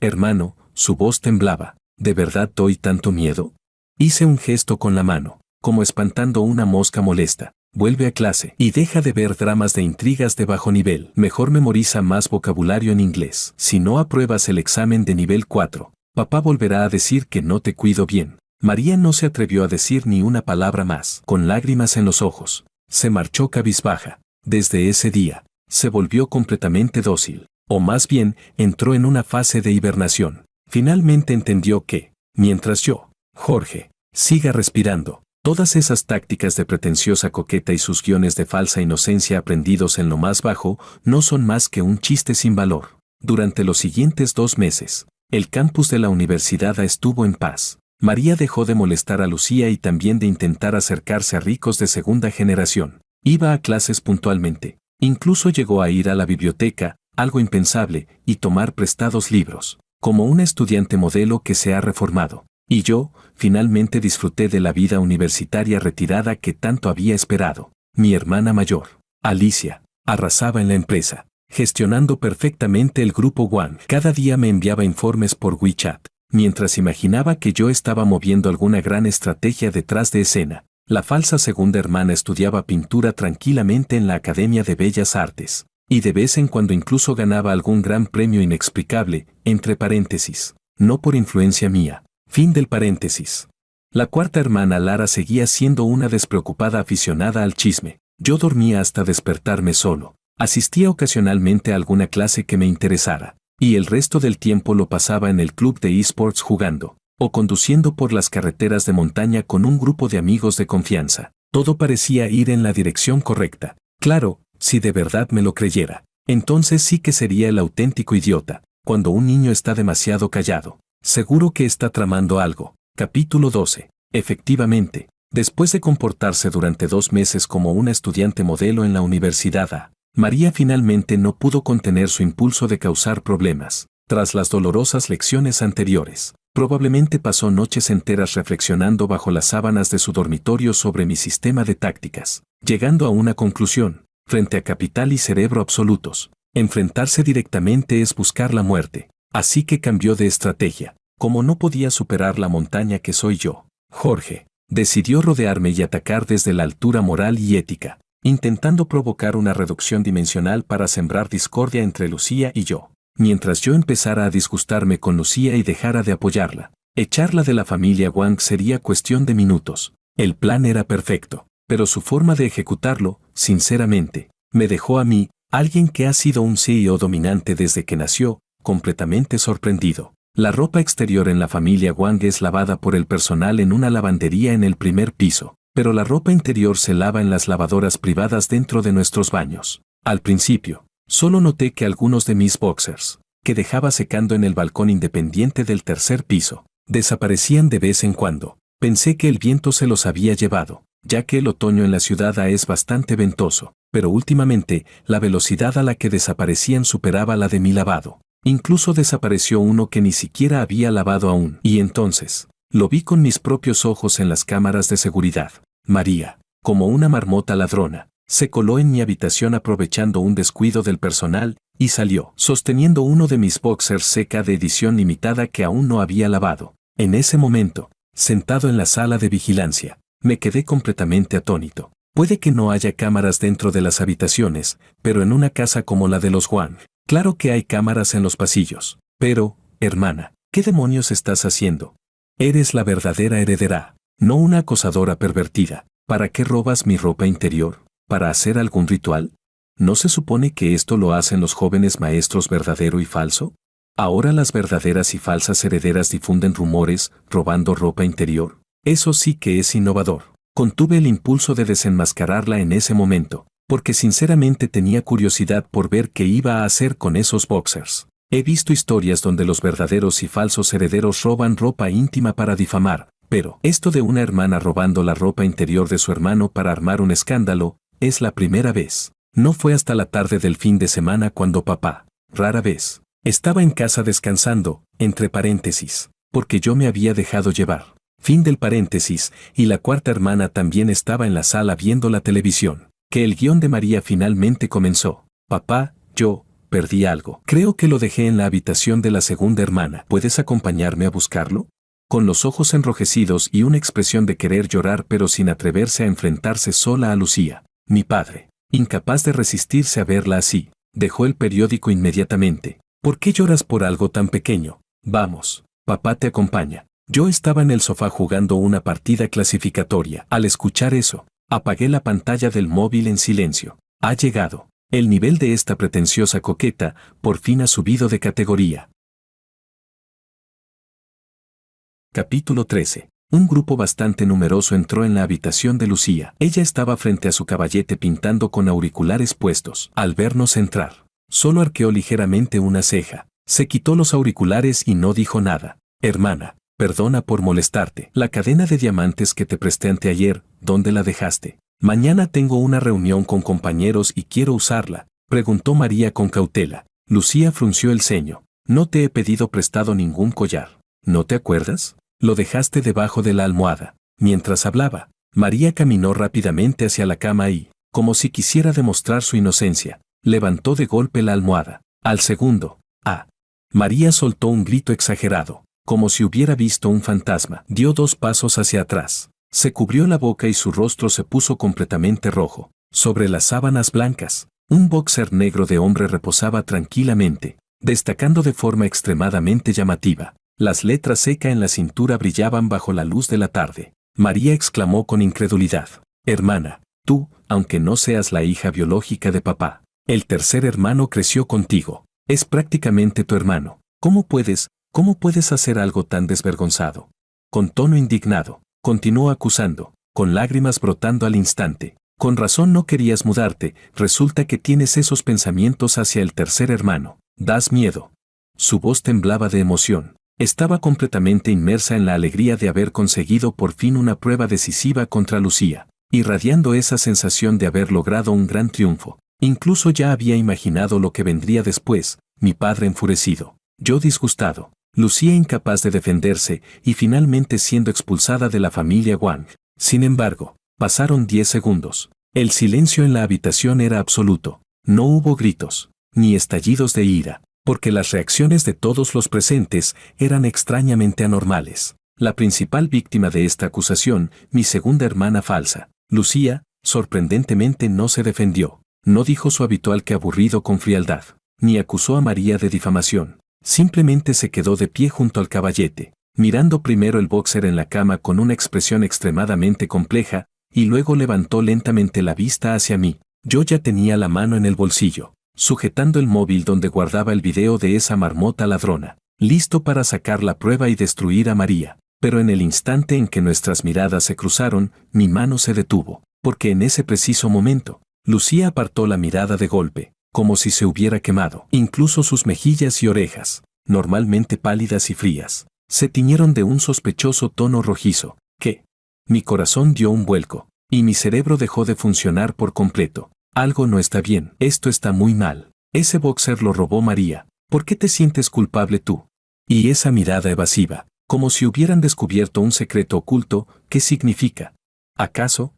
Hermano, su voz temblaba. ¿De verdad doy tanto miedo? Hice un gesto con la mano, como espantando una mosca molesta. Vuelve a clase y deja de ver dramas de intrigas de bajo nivel. Mejor memoriza más vocabulario en inglés. Si no apruebas el examen de nivel 4, papá volverá a decir que no te cuido bien. María no se atrevió a decir ni una palabra más. Con lágrimas en los ojos, se marchó cabizbaja. Desde ese día, se volvió completamente dócil. O más bien, entró en una fase de hibernación. Finalmente entendió que, mientras yo, Jorge, siga respirando, todas esas tácticas de pretenciosa coqueta y sus guiones de falsa inocencia aprendidos en lo más bajo no son más que un chiste sin valor. Durante los siguientes 2 meses, el campus de la universidad A estuvo en paz. María dejó de molestar a Lucía y también de intentar acercarse a ricos de segunda generación. Iba a clases puntualmente. Incluso llegó a ir a la biblioteca, algo impensable, y tomar prestados libros, como una estudiante modelo que se ha reformado. Y yo, finalmente disfruté de la vida universitaria retirada que tanto había esperado. Mi hermana mayor, Alicia, arrasaba en la empresa, gestionando perfectamente el grupo Wang. Cada día me enviaba informes por WeChat, mientras imaginaba que yo estaba moviendo alguna gran estrategia detrás de escena. La falsa segunda hermana estudiaba pintura tranquilamente en la Academia de Bellas Artes, y de vez en cuando incluso ganaba algún gran premio inexplicable, entre paréntesis, no por influencia mía. Fin del paréntesis. La cuarta hermana Lara seguía siendo una despreocupada aficionada al chisme. Yo dormía hasta despertarme solo. Asistía ocasionalmente a alguna clase que me interesara, y el resto del tiempo lo pasaba en el club de esports jugando, o conduciendo por las carreteras de montaña con un grupo de amigos de confianza. Todo parecía ir en la dirección correcta. Claro, si de verdad me lo creyera, entonces sí que sería el auténtico idiota, cuando un niño está demasiado callado. Seguro que está tramando algo. Capítulo 12. Efectivamente, después de comportarse durante 2 meses como una estudiante modelo en la universidad A, María finalmente no pudo contener su impulso de causar problemas. Tras las dolorosas lecciones anteriores, probablemente pasó noches enteras reflexionando bajo las sábanas de su dormitorio sobre mi sistema de tácticas, llegando a una conclusión: frente a capital y cerebro absolutos, enfrentarse directamente es buscar la muerte. Así que cambió de estrategia. Como no podía superar la montaña que soy yo, Jorge, decidió rodearme y atacar desde la altura moral y ética, intentando provocar una reducción dimensional para sembrar discordia entre Lucía y yo. Mientras yo empezara a disgustarme con Lucía y dejara de apoyarla, echarla de la familia Wang sería cuestión de minutos. El plan era perfecto, pero su forma de ejecutarlo, sinceramente, me dejó a mí, alguien que ha sido un CEO dominante desde que nació, completamente sorprendido. La ropa exterior en la familia Wang es lavada por el personal en una lavandería en el primer piso, pero la ropa interior se lava en las lavadoras privadas dentro de nuestros baños. Al principio, solo noté que algunos de mis boxers, que dejaba secando en el balcón independiente del tercer piso, desaparecían de vez en cuando. Pensé que el viento se los había llevado, ya que el otoño en la ciudad es bastante ventoso, pero últimamente la velocidad a la que desaparecían superaba la de mi lavado. Incluso desapareció uno que ni siquiera había lavado aún. Y entonces, lo vi con mis propios ojos en las cámaras de seguridad. María, como una marmota ladrona, se coló en mi habitación aprovechando un descuido del personal y salió, sosteniendo uno de mis boxers seca de edición limitada que aún no había lavado. En ese momento, sentado en la sala de vigilancia, me quedé completamente atónito. Puede que no haya cámaras dentro de las habitaciones, pero en una casa como la de los Wang, claro que hay cámaras en los pasillos. Pero, hermana, ¿qué demonios estás haciendo? Eres la verdadera heredera, no una acosadora pervertida. ¿Para qué robas mi ropa interior? ¿Para hacer algún ritual? ¿No se supone que esto lo hacen los jóvenes maestros verdadero y falso? Ahora las verdaderas y falsas herederas difunden rumores, robando ropa interior. Eso sí que es innovador. Contuve el impulso de desenmascararla en ese momento, porque sinceramente tenía curiosidad por ver qué iba a hacer con esos boxers. He visto historias donde los verdaderos y falsos herederos roban ropa íntima para difamar, pero esto de una hermana robando la ropa interior de su hermano para armar un escándalo, es la primera vez. No fue hasta la tarde del fin de semana cuando papá, rara vez, estaba en casa descansando, entre paréntesis, porque yo me había dejado llevar. Fin del paréntesis, y la cuarta hermana también estaba en la sala viendo la televisión, que el guión de María finalmente comenzó. Papá, yo, perdí algo. Creo que lo dejé en la habitación de la segunda hermana. ¿Puedes acompañarme a buscarlo? Con los ojos enrojecidos y una expresión de querer llorar pero sin atreverse a enfrentarse sola a Lucía, mi padre, incapaz de resistirse a verla así, dejó el periódico inmediatamente. ¿Por qué lloras por algo tan pequeño? Vamos, papá te acompaña. Yo estaba en el sofá jugando una partida clasificatoria. Al escuchar eso, apagué la pantalla del móvil en silencio. Ha llegado. El nivel de esta pretenciosa coqueta por fin ha subido de categoría. Capítulo 13. Un grupo bastante numeroso entró en la habitación de Lucía. Ella estaba frente a su caballete pintando con auriculares puestos. Al vernos entrar, solo arqueó ligeramente una ceja. Se quitó los auriculares y no dijo nada. Hermana, perdona por molestarte. La cadena de diamantes que te presté anteayer, ¿dónde la dejaste? Mañana tengo una reunión con compañeros y quiero usarla, preguntó María con cautela. Lucía frunció el ceño. No te he pedido prestado ningún collar. ¿No te acuerdas? Lo dejaste debajo de la almohada. Mientras hablaba, María caminó rápidamente hacia la cama y, como si quisiera demostrar su inocencia, levantó de golpe la almohada. Al segundo, María soltó un grito exagerado, como si hubiera visto un fantasma. Dio 2 pasos hacia atrás. Se cubrió la boca y su rostro se puso completamente rojo. Sobre las sábanas blancas, un boxer negro de hombre reposaba tranquilamente, destacando de forma extremadamente llamativa. Las letras seca en la cintura brillaban bajo la luz de la tarde. María exclamó con incredulidad. Hermana, tú, aunque no seas la hija biológica de papá, el tercer hermano creció contigo. Es prácticamente tu hermano. ¿Cómo puedes hacer algo tan desvergonzado? Con tono indignado, continuó acusando, con lágrimas brotando al instante. Con razón no querías mudarte, resulta que tienes esos pensamientos hacia el tercer hermano. Das miedo. Su voz temblaba de emoción. Estaba completamente inmersa en la alegría de haber conseguido por fin una prueba decisiva contra Lucía, irradiando esa sensación de haber logrado un gran triunfo. Incluso ya había imaginado lo que vendría después, mi padre enfurecido, yo disgustado, Lucía incapaz de defenderse y finalmente siendo expulsada de la familia Wang. Sin embargo, pasaron 10 segundos. El silencio en la habitación era absoluto. No hubo gritos, ni estallidos de ira, porque las reacciones de todos los presentes eran extrañamente anormales. La principal víctima de esta acusación, mi segunda hermana falsa, Lucía, sorprendentemente no se defendió. No dijo su habitual que aburrido con frialdad, ni acusó a María de difamación. Simplemente se quedó de pie junto al caballete, mirando primero el boxer en la cama con una expresión extremadamente compleja, y luego levantó lentamente la vista hacia mí. Yo ya tenía la mano en el bolsillo, sujetando el móvil donde guardaba el video de esa marmota ladrona, listo para sacar la prueba y destruir a María. Pero en el instante en que nuestras miradas se cruzaron, mi mano se detuvo, porque en ese preciso momento, Lucía apartó la mirada de golpe, como si se hubiera quemado. Incluso sus mejillas y orejas, normalmente pálidas y frías, se tiñeron de un sospechoso tono rojizo. ¿Qué? Mi corazón dio un vuelco, y mi cerebro dejó de funcionar por completo. Algo no está bien, esto está muy mal. Ese boxer lo robó María. ¿Por qué te sientes culpable tú? Y esa mirada evasiva, como si hubieran descubierto un secreto oculto, ¿qué significa? ¿Acaso?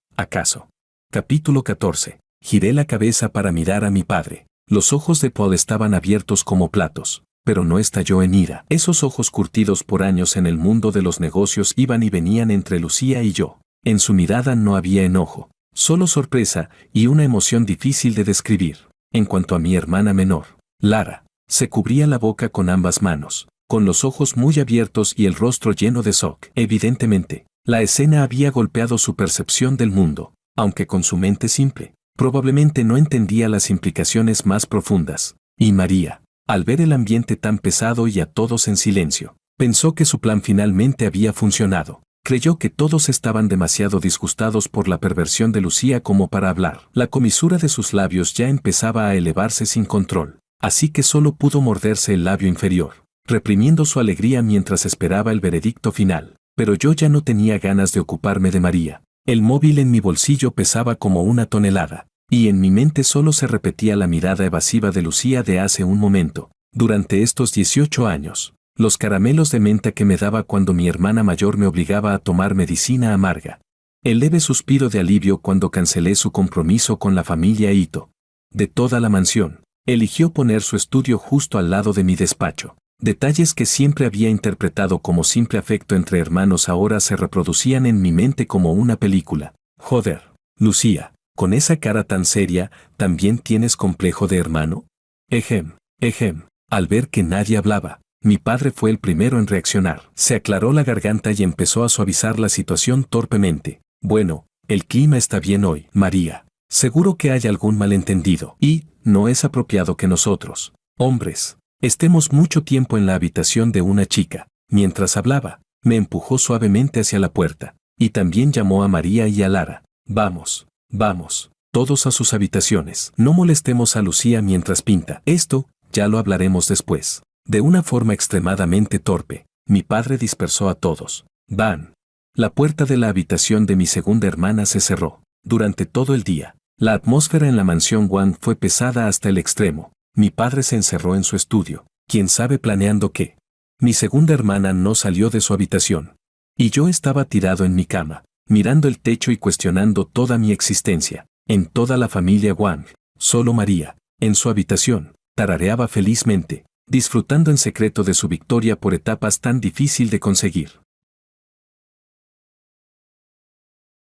Capítulo 14. Giré la cabeza para mirar a mi padre. Los ojos de Paul estaban abiertos como platos, pero no estalló en ira. Esos ojos curtidos por años en el mundo de los negocios iban y venían entre Lucía y yo. En su mirada no había enojo, solo sorpresa y una emoción difícil de describir. En cuanto a mi hermana menor, Lara, se cubría la boca con ambas manos, con los ojos muy abiertos y el rostro lleno de shock. Evidentemente, la escena había golpeado su percepción del mundo, aunque con su mente simple, probablemente no entendía las implicaciones más profundas. Y María, al ver el ambiente tan pesado y a todos en silencio, pensó que su plan finalmente había funcionado. Creyó que todos estaban demasiado disgustados por la perversión de Lucía como para hablar. La comisura de sus labios ya empezaba a elevarse sin control, así que solo pudo morderse el labio inferior, reprimiendo su alegría mientras esperaba el veredicto final. Pero yo ya no tenía ganas de ocuparme de María. El móvil en mi bolsillo pesaba como una tonelada, y en mi mente solo se repetía la mirada evasiva de Lucía de hace un momento. Durante estos 18 años, los caramelos de menta que me daba cuando mi hermana mayor me obligaba a tomar medicina amarga. El leve suspiro de alivio cuando cancelé su compromiso con la familia Ito. De toda la mansión, eligió poner su estudio justo al lado de mi despacho. Detalles que siempre había interpretado como simple afecto entre hermanos ahora se reproducían en mi mente como una película. Joder, Lucía, con esa cara tan seria, ¿también tienes complejo de hermano? Ejem. Al ver que nadie hablaba, mi padre fue el primero en reaccionar. Se aclaró la garganta y empezó a suavizar la situación torpemente. Bueno, el clima está bien hoy, María. Seguro que hay algún malentendido. Y, no es apropiado que nosotros, hombres, estemos mucho tiempo en la habitación de una chica. Mientras hablaba, me empujó suavemente hacia la puerta, y también llamó a María y a Lara. Vamos, todos a sus habitaciones. No molestemos a Lucía mientras pinta. Esto, ya lo hablaremos después. De una forma extremadamente torpe, mi padre dispersó a todos. Van. La puerta de la habitación de mi segunda hermana se cerró. Durante todo el día, la atmósfera en la mansión Wang fue pesada hasta el extremo. Mi padre se encerró en su estudio, quién sabe planeando qué. Mi segunda hermana no salió de su habitación. Y yo estaba tirado en mi cama, mirando el techo y cuestionando toda mi existencia. En toda la familia Wang, solo María, en su habitación, tarareaba felizmente, disfrutando en secreto de su victoria por etapas tan difícil de conseguir.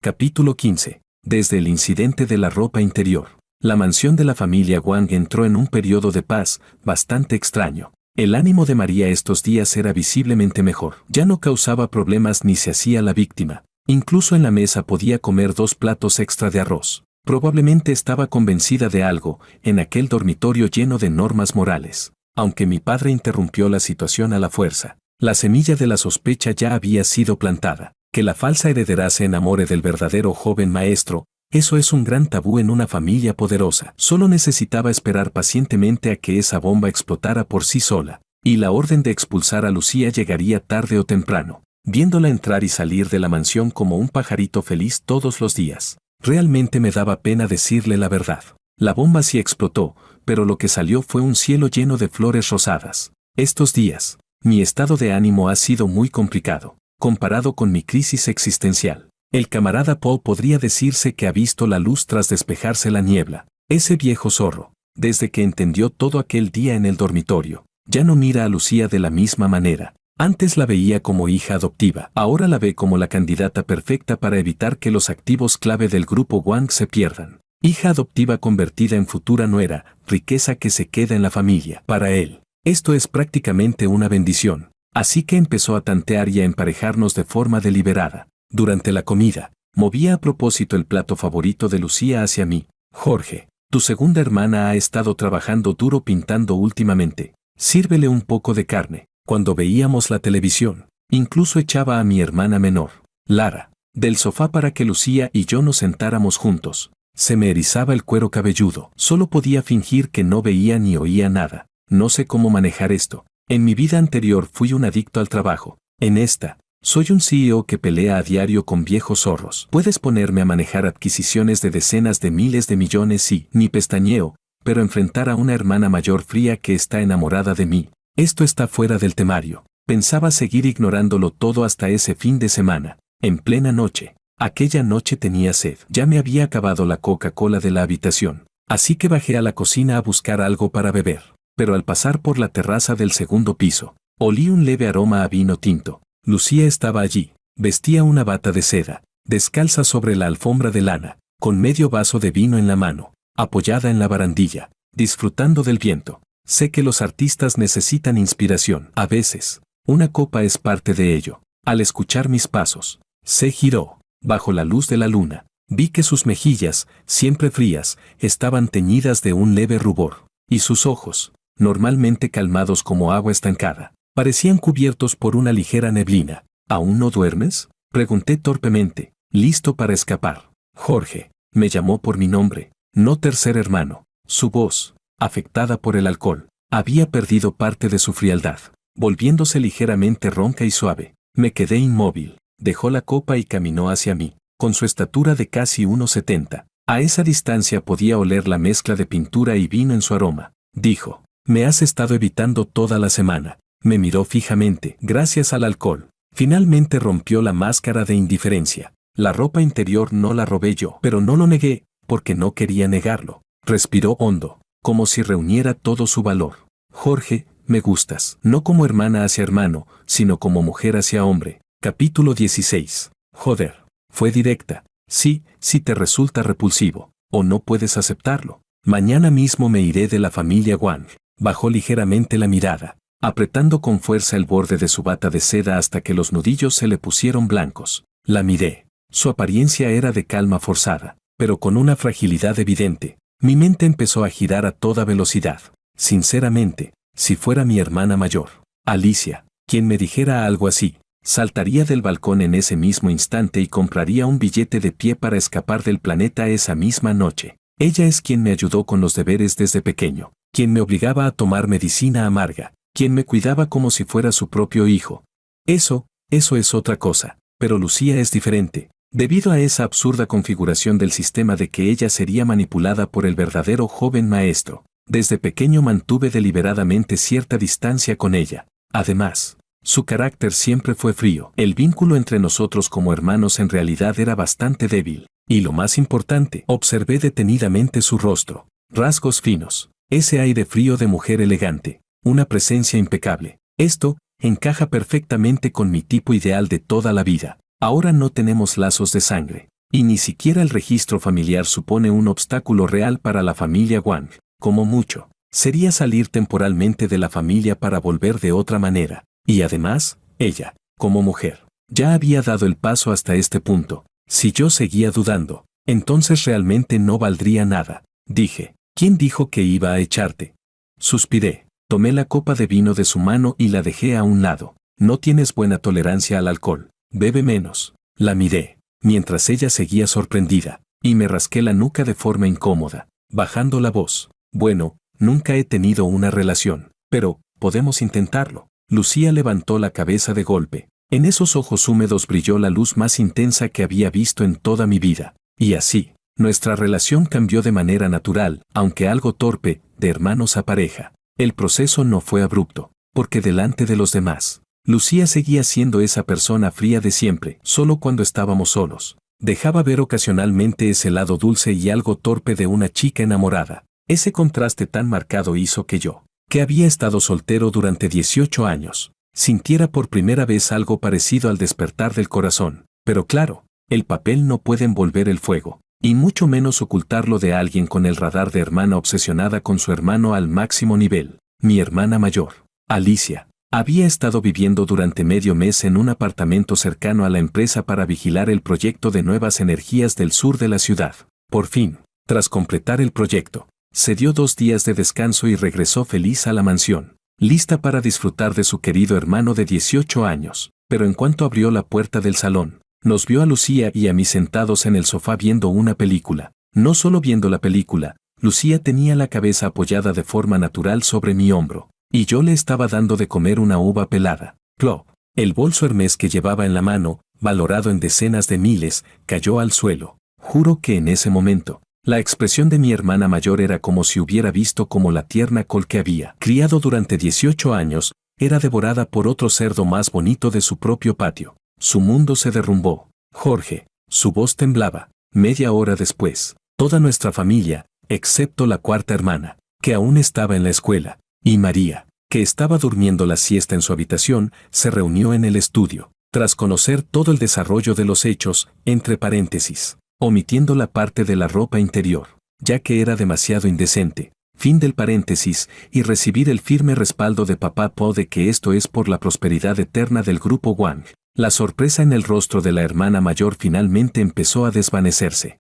Capítulo 15. Desde el incidente de la ropa interior. La mansión de la familia Wang entró en un periodo de paz bastante extraño. El ánimo de María estos días era visiblemente mejor. Ya no causaba problemas ni se hacía la víctima. Incluso en la mesa podía comer 2 platos extra de arroz. Probablemente estaba convencida de algo en aquel dormitorio lleno de normas morales. Aunque mi padre interrumpió la situación a la fuerza, la semilla de la sospecha ya había sido plantada. Que la falsa heredera se enamore del verdadero joven maestro, eso es un gran tabú en una familia poderosa. Solo necesitaba esperar pacientemente a que esa bomba explotara por sí sola, y la orden de expulsar a Lucía llegaría tarde o temprano. Viéndola entrar y salir de la mansión como un pajarito feliz todos los días, realmente me daba pena decirle la verdad. La bomba sí explotó, pero lo que salió fue un cielo lleno de flores rosadas. Estos días, mi estado de ánimo ha sido muy complicado, comparado con mi crisis existencial. El camarada Paul podría decirse que ha visto la luz tras despejarse la niebla. Ese viejo zorro, desde que entendió todo aquel día en el dormitorio, ya no mira a Lucía de la misma manera. Antes la veía como hija adoptiva, ahora la ve como la candidata perfecta para evitar que los activos clave del grupo Wang se pierdan. Hija adoptiva convertida en futura nuera, riqueza que se queda en la familia. Para él, esto es prácticamente una bendición. Así que empezó a tantear y a emparejarnos de forma deliberada. Durante la comida, movía a propósito el plato favorito de Lucía hacia mí. Jorge, tu segunda hermana ha estado trabajando duro pintando últimamente. Sírvele un poco de carne. Cuando veíamos la televisión, incluso echaba a mi hermana menor, Lara, del sofá para que Lucía y yo nos sentáramos juntos. Se me erizaba el cuero cabelludo. Solo podía fingir que no veía ni oía nada. No sé cómo manejar esto. En mi vida anterior fui un adicto al trabajo. En esta, Soy un CEO que pelea a diario con viejos zorros. Puedes ponerme a manejar adquisiciones de decenas de miles de millones y, ni pestañeo, pero enfrentar a una hermana mayor fría que está enamorada de mí, esto está fuera del temario. Pensaba seguir ignorándolo todo hasta ese fin de semana, en plena noche. Aquella noche tenía sed. Ya me había acabado la Coca-Cola de la habitación, así que bajé a la cocina a buscar algo para beber. Pero al pasar por la terraza del segundo piso, olí un leve aroma a vino tinto. Lucía estaba allí, vestía una bata de seda, descalza sobre la alfombra de lana, con medio vaso de vino en la mano, apoyada en la barandilla, disfrutando del viento. Sé que los artistas necesitan inspiración. A veces, una copa es parte de ello. Al escuchar mis pasos, se giró. Bajo la luz de la luna, vi que sus mejillas, siempre frías, estaban teñidas de un leve rubor, y sus ojos, normalmente calmados como agua estancada, parecían cubiertos por una ligera neblina. ¿Aún no duermes?, pregunté torpemente, listo para escapar. Jorge, me llamó por mi nombre, no tercer hermano. Su voz, afectada por el alcohol, había perdido parte de su frialdad, volviéndose ligeramente ronca y suave. Me quedé inmóvil. Dejó la copa y caminó hacia mí, con su estatura de casi 1,70. A esa distancia podía oler la mezcla de pintura y vino en su aroma. Dijo, me has estado evitando toda la semana. Me miró fijamente, gracias al alcohol. Finalmente rompió la máscara de indiferencia. La ropa interior no la robé yo, pero no lo negué, porque no quería negarlo. Respiró hondo, como si reuniera todo su valor. Jorge, me gustas, no como hermana hacia hermano, sino como mujer hacia hombre. Capítulo 16. Joder. Fue directa. Sí, si te resulta repulsivo, o no puedes aceptarlo. Mañana mismo me iré de la familia Wang. Bajó ligeramente la mirada, apretando con fuerza el borde de su bata de seda hasta que los nudillos se le pusieron blancos. La miré. Su apariencia era de calma forzada, pero con una fragilidad evidente. Mi mente empezó a girar a toda velocidad. Sinceramente, si fuera mi hermana mayor, Alicia, quien me dijera algo así, saltaría del balcón en ese mismo instante y compraría un billete de pie para escapar del planeta esa misma noche. Ella es quien me ayudó con los deberes desde pequeño, quien me obligaba a tomar medicina amarga, quien me cuidaba como si fuera su propio hijo. Eso es otra cosa, pero Lucía es diferente. Debido a esa absurda configuración del sistema de que ella sería manipulada por el verdadero joven maestro, desde pequeño mantuve deliberadamente cierta distancia con ella. Además, su carácter siempre fue frío. El vínculo entre nosotros como hermanos en realidad era bastante débil. Y lo más importante, observé detenidamente su rostro. Rasgos finos. Ese aire frío de mujer elegante. Una presencia impecable. Esto encaja perfectamente con mi tipo ideal de toda la vida. Ahora no tenemos lazos de sangre. Y ni siquiera el registro familiar supone un obstáculo real para la familia Wang. Como mucho, sería salir temporalmente de la familia para volver de otra manera. Y además, ella, como mujer, ya había dado el paso hasta este punto. Si yo seguía dudando, entonces realmente no valdría nada. Dije, ¿quién dijo que iba a echarte? Suspiré, tomé la copa de vino de su mano y la dejé a un lado. No tienes buena tolerancia al alcohol, bebe menos. La miré, mientras ella seguía sorprendida, y me rasqué la nuca de forma incómoda, bajando la voz. Bueno, nunca he tenido una relación, pero podemos intentarlo. Lucía levantó la cabeza de golpe. En esos ojos húmedos brilló la luz más intensa que había visto en toda mi vida. Y así, nuestra relación cambió de manera natural, aunque algo torpe, de hermanos a pareja. El proceso no fue abrupto, porque delante de los demás, Lucía seguía siendo esa persona fría de siempre, solo cuando estábamos solos. Dejaba ver ocasionalmente ese lado dulce y algo torpe de una chica enamorada. Ese contraste tan marcado hizo que yo, que había estado soltero durante 18 años, sintiera por primera vez algo parecido al despertar del corazón. Pero claro, el papel no puede envolver el fuego, y mucho menos ocultarlo de alguien con el radar de hermana obsesionada con su hermano al máximo nivel. Mi hermana mayor, Alicia, había estado viviendo durante medio mes en un apartamento cercano a la empresa para vigilar el proyecto de nuevas energías del sur de la ciudad. Por fin, tras completar el proyecto, se dio 2 días de descanso y regresó feliz a la mansión, lista para disfrutar de su querido hermano de 18 años. Pero en cuanto abrió la puerta del salón, nos vio a Lucía y a mí sentados en el sofá viendo una película. No solo viendo la película, Lucía tenía la cabeza apoyada de forma natural sobre mi hombro, y yo le estaba dando de comer una uva pelada. Plop. El bolso Hermès que llevaba en la mano, valorado en decenas de miles, cayó al suelo. Juro que en ese momento, la expresión de mi hermana mayor era como si hubiera visto cómo la tierna col que había criado durante 18 años, era devorada por otro cerdo más bonito de su propio patio. Su mundo se derrumbó. Jorge, su voz temblaba. Media hora después, toda nuestra familia, excepto la cuarta hermana, que aún estaba en la escuela, y María, que estaba durmiendo la siesta en su habitación, se reunió en el estudio. Tras conocer todo el desarrollo de los hechos, entre paréntesis, omitiendo la parte de la ropa interior, ya que era demasiado indecente, fin del paréntesis, y recibir el firme respaldo de papá Po de que esto es por la prosperidad eterna del grupo Wang, la sorpresa en el rostro de la hermana mayor finalmente empezó a desvanecerse.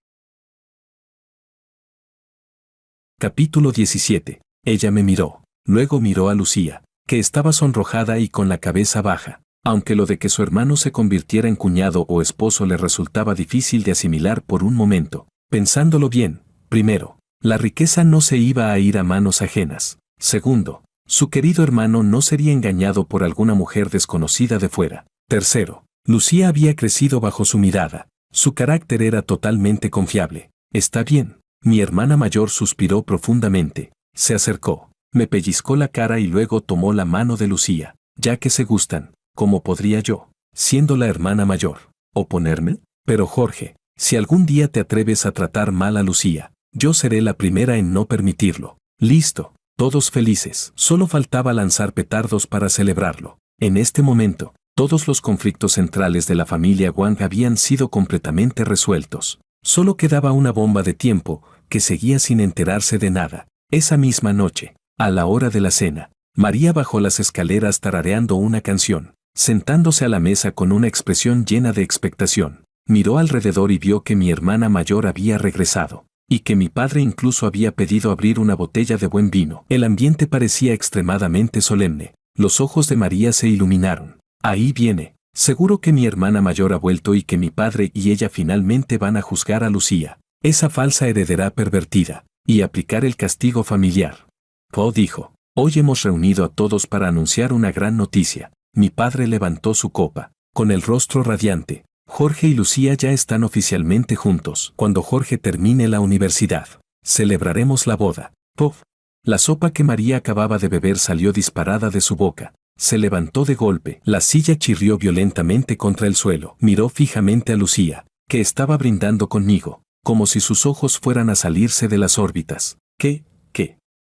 Capítulo 17. Ella me miró, luego miró a Lucía, que estaba sonrojada y con la cabeza baja. Aunque lo de que su hermano se convirtiera en cuñado o esposo le resultaba difícil de asimilar por un momento. Pensándolo bien, primero, la riqueza no se iba a ir a manos ajenas. Segundo, su querido hermano no sería engañado por alguna mujer desconocida de fuera. Tercero, Lucía había crecido bajo su mirada. Su carácter era totalmente confiable. Está bien. Mi hermana mayor suspiró profundamente. Se acercó, me pellizcó la cara y luego tomó la mano de Lucía. Ya que se gustan, ¿cómo podría yo, siendo la hermana mayor, oponerme? Pero Jorge, si algún día te atreves a tratar mal a Lucía, yo seré la primera en no permitirlo. Listo, todos felices. Solo faltaba lanzar petardos para celebrarlo. En este momento, todos los conflictos centrales de la familia Wang habían sido completamente resueltos. Solo quedaba una bomba de tiempo, que seguía sin enterarse de nada. Esa misma noche, a la hora de la cena, María bajó las escaleras tarareando una canción. Sentándose a la mesa con una expresión llena de expectación, miró alrededor y vio que mi hermana mayor había regresado, y que mi padre incluso había pedido abrir una botella de buen vino. El ambiente parecía extremadamente solemne. Los ojos de María se iluminaron. Ahí viene. Seguro que mi hermana mayor ha vuelto y que mi padre y ella finalmente van a juzgar a Lucía, esa falsa heredera pervertida, y aplicar el castigo familiar. Po dijo, hoy hemos reunido a todos para anunciar una gran noticia. Mi padre levantó su copa, con el rostro radiante. Jorge y Lucía ya están oficialmente juntos. Cuando Jorge termine la universidad, celebraremos la boda. ¡Puf! La sopa que María acababa de beber salió disparada de su boca. Se levantó de golpe. La silla chirrió violentamente contra el suelo. Miró fijamente a Lucía, que estaba brindando conmigo, como si sus ojos fueran a salirse de las órbitas. ¿Qué?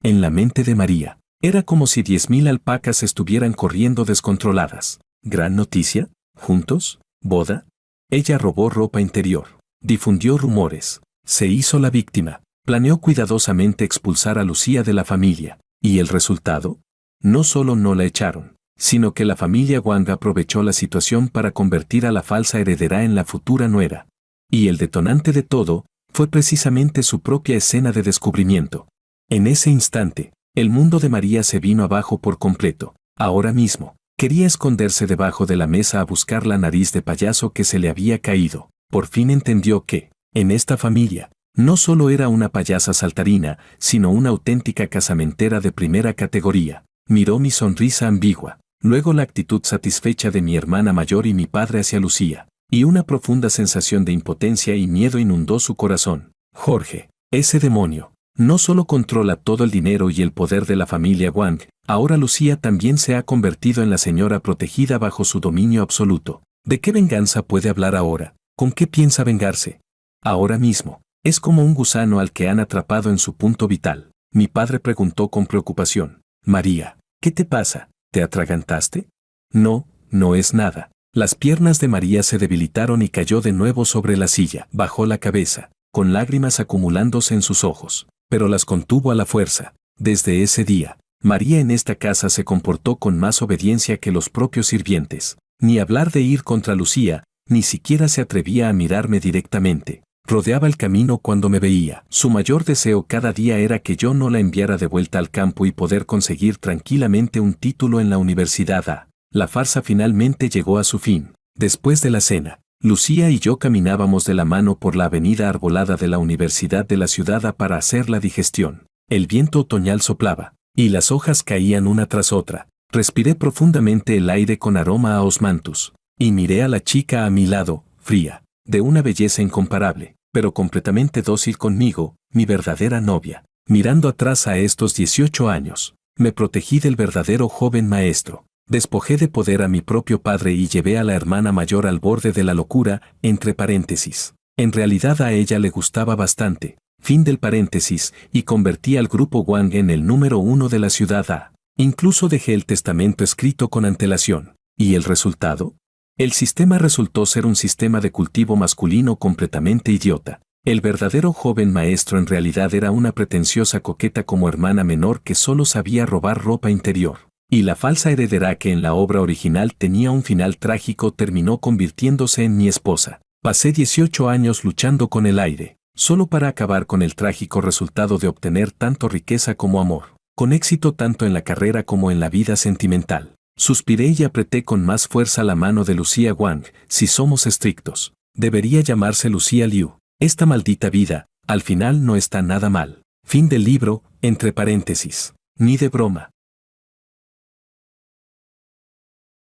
En la mente de María, era como si 10.000 alpacas estuvieran corriendo descontroladas. ¿Gran noticia? ¿Juntos? ¿Boda? Ella robó ropa interior. Difundió rumores. Se hizo la víctima. Planeó cuidadosamente expulsar a Lucía de la familia. ¿Y el resultado? No solo no la echaron, sino que la familia Wang aprovechó la situación para convertir a la falsa heredera en la futura nuera. Y el detonante de todo fue precisamente su propia escena de descubrimiento. En ese instante, el mundo de María se vino abajo por completo. Ahora mismo, quería esconderse debajo de la mesa a buscar la nariz de payaso que se le había caído. Por fin entendió que, en esta familia, no solo era una payasa saltarina, sino una auténtica casamentera de primera categoría. Miró mi sonrisa ambigua, luego la actitud satisfecha de mi hermana mayor y mi padre hacia Lucía, y una profunda sensación de impotencia y miedo inundó su corazón. Jorge, ese demonio, no solo controla todo el dinero y el poder de la familia Wang, ahora Lucía también se ha convertido en la señora protegida bajo su dominio absoluto. ¿De qué venganza puede hablar ahora? ¿Con qué piensa vengarse? Ahora mismo, es como un gusano al que han atrapado en su punto vital. Mi padre preguntó con preocupación. María, ¿qué te pasa? ¿Te atragantaste? No, no es nada. Las piernas de María se debilitaron y cayó de nuevo sobre la silla. Bajó la cabeza, con lágrimas acumulándose en sus ojos, pero las contuvo a la fuerza. Desde ese día, María en esta casa se comportó con más obediencia que los propios sirvientes. Ni hablar de ir contra Lucía, ni siquiera se atrevía a mirarme directamente. Rodeaba el camino cuando me veía. Su mayor deseo cada día era que yo no la enviara de vuelta al campo y poder conseguir tranquilamente un título en la universidad. La farsa finalmente llegó a su fin. Después de la cena, Lucía y yo caminábamos de la mano por la avenida arbolada de la Universidad de la ciudad para hacer la digestión. El viento otoñal soplaba, y las hojas caían una tras otra. Respiré profundamente el aire con aroma a osmanthus, y miré a la chica a mi lado, fría, de una belleza incomparable, pero completamente dócil conmigo, mi verdadera novia. Mirando atrás a estos 18 años, me protegí del verdadero joven maestro. Despojé de poder a mi propio padre y llevé a la hermana mayor al borde de la locura, entre paréntesis. En realidad a ella le gustaba bastante, fin del paréntesis, y convertí al grupo Wang en el número 1 de la ciudad A. Incluso dejé el testamento escrito con antelación. ¿Y el resultado? El sistema resultó ser un sistema de cultivo masculino completamente idiota. El verdadero joven maestro en realidad era una pretenciosa coqueta como hermana menor que solo sabía robar ropa interior. Y la falsa heredera que en la obra original tenía un final trágico terminó convirtiéndose en mi esposa. Pasé 18 años luchando con el aire, solo para acabar con el trágico resultado de obtener tanto riqueza como amor, con éxito tanto en la carrera como en la vida sentimental. Suspiré y apreté con más fuerza la mano de Lucía Wang. Si somos estrictos, debería llamarse Lucía Liu. Esta maldita vida, al final no está nada mal. Fin del libro, entre paréntesis. Ni de broma.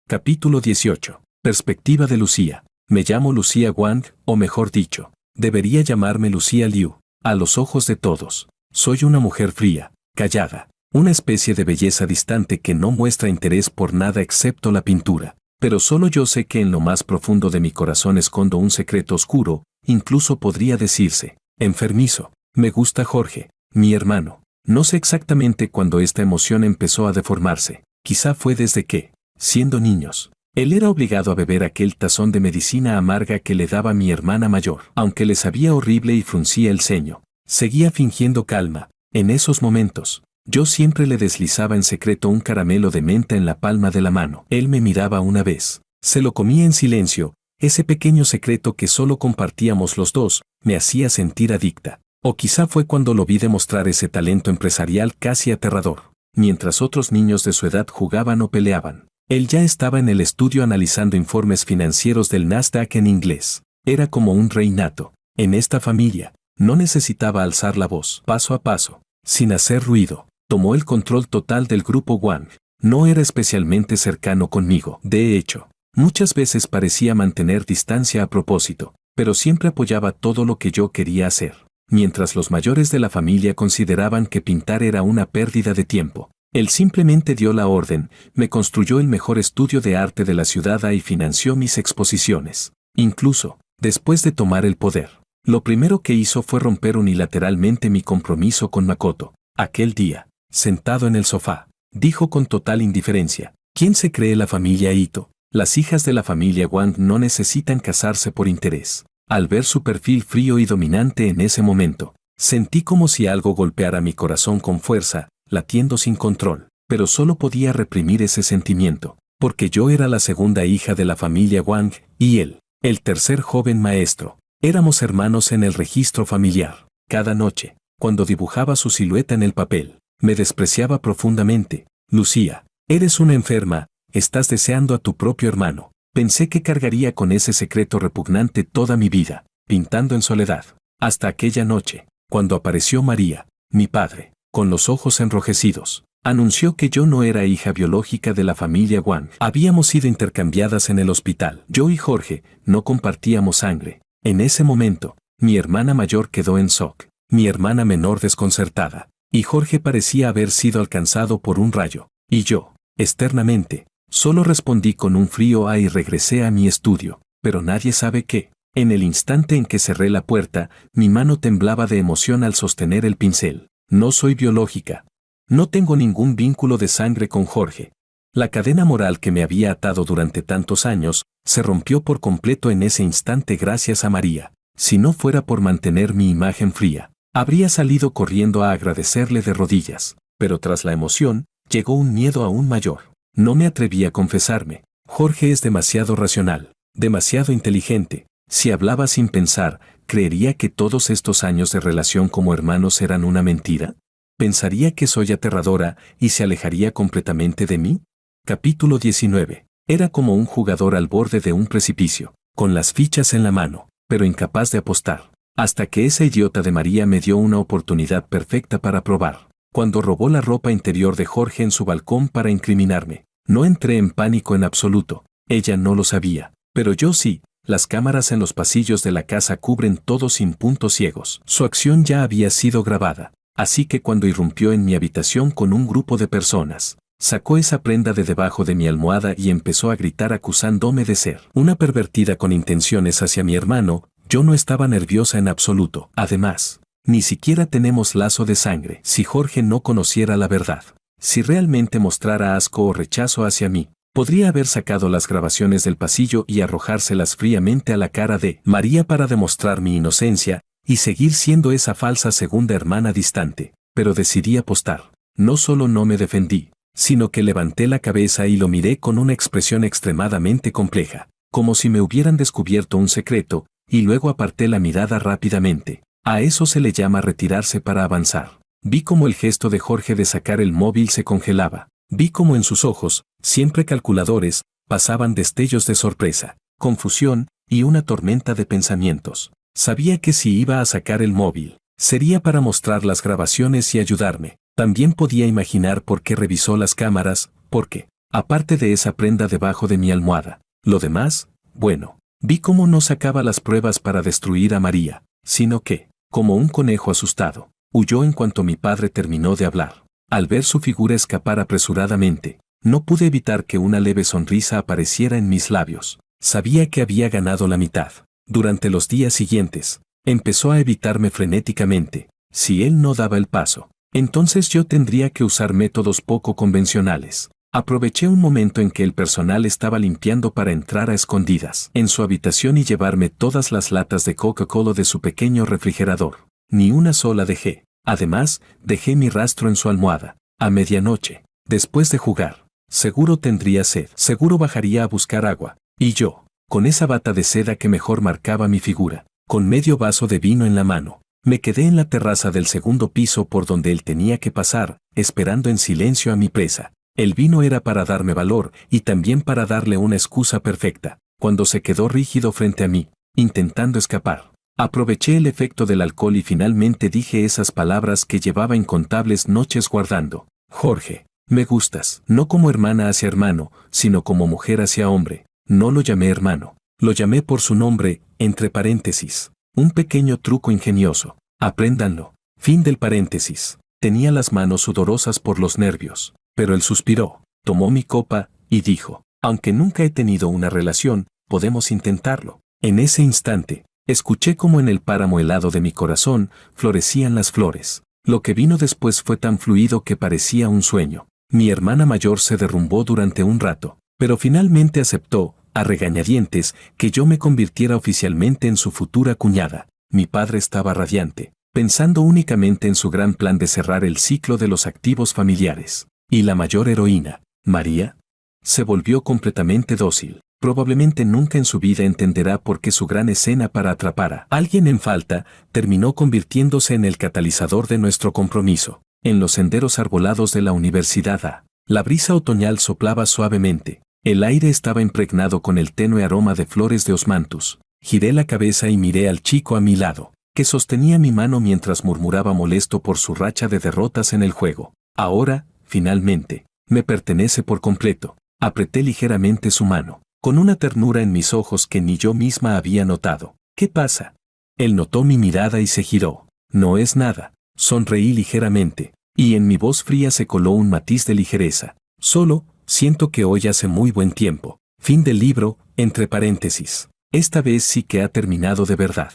Capítulo 18. Perspectiva de Lucía. Me llamo Lucía Wang, o mejor dicho, debería llamarme Lucía Liu. A los ojos de todos, soy una mujer fría, callada, una especie de belleza distante que no muestra interés por nada excepto la pintura. Pero solo yo sé que en lo más profundo de mi corazón escondo un secreto oscuro, incluso podría decirse, enfermizo. Me gusta Jorge, mi hermano. No sé exactamente cuándo esta emoción empezó a deformarse. Quizá fue desde que, siendo niños, él era obligado a beber aquel tazón de medicina amarga que le daba mi hermana mayor. Aunque le sabía horrible y fruncía el ceño, seguía fingiendo calma. En esos momentos, yo siempre le deslizaba en secreto un caramelo de menta en la palma de la mano. Él me miraba una vez. Se lo comía en silencio. Ese pequeño secreto que solo compartíamos los dos, me hacía sentir adicta. O quizá fue cuando lo vi demostrar ese talento empresarial casi aterrador. Mientras otros niños de su edad jugaban o peleaban, él ya estaba en el estudio analizando informes financieros del Nasdaq en inglés. Era como un rey nato. En esta familia, no necesitaba alzar la voz. Paso a paso, sin hacer ruido, tomó el control total del grupo Wang. No era especialmente cercano conmigo. De hecho, muchas veces parecía mantener distancia a propósito, pero siempre apoyaba todo lo que yo quería hacer. Mientras los mayores de la familia consideraban que pintar era una pérdida de tiempo, él simplemente dio la orden, me construyó el mejor estudio de arte de la ciudad y financió mis exposiciones. Incluso, después de tomar el poder, lo primero que hizo fue romper unilateralmente mi compromiso con Makoto. Aquel día, sentado en el sofá, dijo con total indiferencia, ¿quién se cree la familia Ito? Las hijas de la familia Wang no necesitan casarse por interés. Al ver su perfil frío y dominante en ese momento, sentí como si algo golpeara mi corazón con fuerza, latiendo sin control, pero solo podía reprimir ese sentimiento, porque yo era la segunda hija de la familia Wang, y él, el tercer joven maestro. Éramos hermanos en el registro familiar. Cada noche, cuando dibujaba su silueta en el papel, me despreciaba profundamente. Lucía, eres una enferma, estás deseando a tu propio hermano. Pensé que cargaría con ese secreto repugnante toda mi vida, pintando en soledad. Hasta aquella noche, cuando apareció María, mi padre, con los ojos enrojecidos, anunció que yo no era hija biológica de la familia Wang. Habíamos sido intercambiadas en el hospital. Yo y Jorge no compartíamos sangre. En ese momento, mi hermana mayor quedó en shock, mi hermana menor desconcertada, y Jorge parecía haber sido alcanzado por un rayo. Y yo, externamente, solo respondí con un frío y regresé a mi estudio. Pero nadie sabe que, en el instante en que cerré la puerta, mi mano temblaba de emoción al sostener el pincel. No soy biológica. No tengo ningún vínculo de sangre con Jorge. La cadena moral que me había atado durante tantos años, se rompió por completo en ese instante gracias a María. Si no fuera por mantener mi imagen fría, habría salido corriendo a agradecerle de rodillas. Pero tras la emoción, llegó un miedo aún mayor. No me atreví a confesarme. Jorge es demasiado racional, demasiado inteligente. Si hablaba sin pensar, ¿creería que todos estos años de relación como hermanos eran una mentira? ¿Pensaría que soy aterradora y se alejaría completamente de mí? Capítulo 19. Era como un jugador al borde de un precipicio, con las fichas en la mano, pero incapaz de apostar. Hasta que esa idiota de María me dio una oportunidad perfecta para probar. Cuando robó la ropa interior de Jorge en su balcón para incriminarme. No entré en pánico en absoluto. Ella no lo sabía, pero yo sí. Las cámaras en los pasillos de la casa cubren todo sin puntos ciegos. Su acción ya había sido grabada, así que cuando irrumpió en mi habitación con un grupo de personas, sacó esa prenda de debajo de mi almohada y empezó a gritar acusándome de ser una pervertida con intenciones hacia mi hermano. Yo no estaba nerviosa en absoluto. Además, ni siquiera tenemos lazo de sangre. Si Jorge no conociera la verdad, si realmente mostrara asco o rechazo hacia mí, podría haber sacado las grabaciones del pasillo y arrojárselas fríamente a la cara de María para demostrar mi inocencia y seguir siendo esa falsa segunda hermana distante. Pero decidí apostar. No solo no me defendí, sino que levanté la cabeza y lo miré con una expresión extremadamente compleja, como si me hubieran descubierto un secreto, y luego aparté la mirada rápidamente. A eso se le llama retirarse para avanzar. Vi como el gesto de Jorge de sacar el móvil se congelaba. Vi como en sus ojos, siempre calculadores, pasaban destellos de sorpresa, confusión y una tormenta de pensamientos. Sabía que si iba a sacar el móvil, sería para mostrar las grabaciones y ayudarme. También podía imaginar por qué revisó las cámaras, porque, aparte de esa prenda debajo de mi almohada, lo demás, bueno, vi cómo no sacaba las pruebas para destruir a María, sino que, como un conejo asustado, huyó en cuanto mi padre terminó de hablar. Al ver su figura escapar apresuradamente, no pude evitar que una leve sonrisa apareciera en mis labios. Sabía que había ganado la mitad. Durante los días siguientes, empezó a evitarme frenéticamente. Si él no daba el paso, entonces yo tendría que usar métodos poco convencionales. Aproveché un momento en que el personal estaba limpiando para entrar a escondidas en su habitación y llevarme todas las latas de Coca-Cola de su pequeño refrigerador. Ni una sola dejé. Además, dejé mi rastro en su almohada. A medianoche, después de jugar, seguro tendría sed, seguro bajaría a buscar agua. Y yo, con esa bata de seda que mejor marcaba mi figura, con medio vaso de vino en la mano, me quedé en la terraza del segundo piso por donde él tenía que pasar, esperando en silencio a mi presa. El vino era para darme valor y también para darle una excusa perfecta. Cuando se quedó rígido frente a mí, intentando escapar, aproveché el efecto del alcohol y finalmente dije esas palabras que llevaba incontables noches guardando. Jorge, me gustas, no como hermana hacia hermano, sino como mujer hacia hombre. No lo llamé hermano, lo llamé por su nombre, entre paréntesis. Un pequeño truco ingenioso. Apréndanlo. Fin del paréntesis. Tenía las manos sudorosas por los nervios, pero él suspiró, tomó mi copa y dijo, aunque nunca he tenido una relación, podemos intentarlo. En ese instante, escuché como en el páramo helado de mi corazón florecían las flores. Lo que vino después fue tan fluido que parecía un sueño. Mi hermana mayor se derrumbó durante un rato, pero finalmente aceptó, a regañadientes, que yo me convirtiera oficialmente en su futura cuñada. Mi padre estaba radiante, pensando únicamente en su gran plan de cerrar el ciclo de los activos familiares. Y la mayor heroína, María, se volvió completamente dócil. Probablemente nunca en su vida entenderá por qué su gran escena para atrapar a alguien en falta terminó convirtiéndose en el catalizador de nuestro compromiso. En los senderos arbolados de la universidad la brisa otoñal soplaba suavemente. El aire estaba impregnado con el tenue aroma de flores de osmanthus. Giré la cabeza y miré al chico a mi lado, que sostenía mi mano mientras murmuraba molesto por su racha de derrotas en el juego. Ahora, finalmente, me pertenece por completo. Apreté ligeramente su mano, con una ternura en mis ojos que ni yo misma había notado. ¿Qué pasa? Él notó mi mirada y se giró. No es nada. Sonreí ligeramente, y en mi voz fría se coló un matiz de ligereza. Solo, siento que hoy hace muy buen tiempo. Fin del libro, entre paréntesis. Esta vez sí que ha terminado de verdad.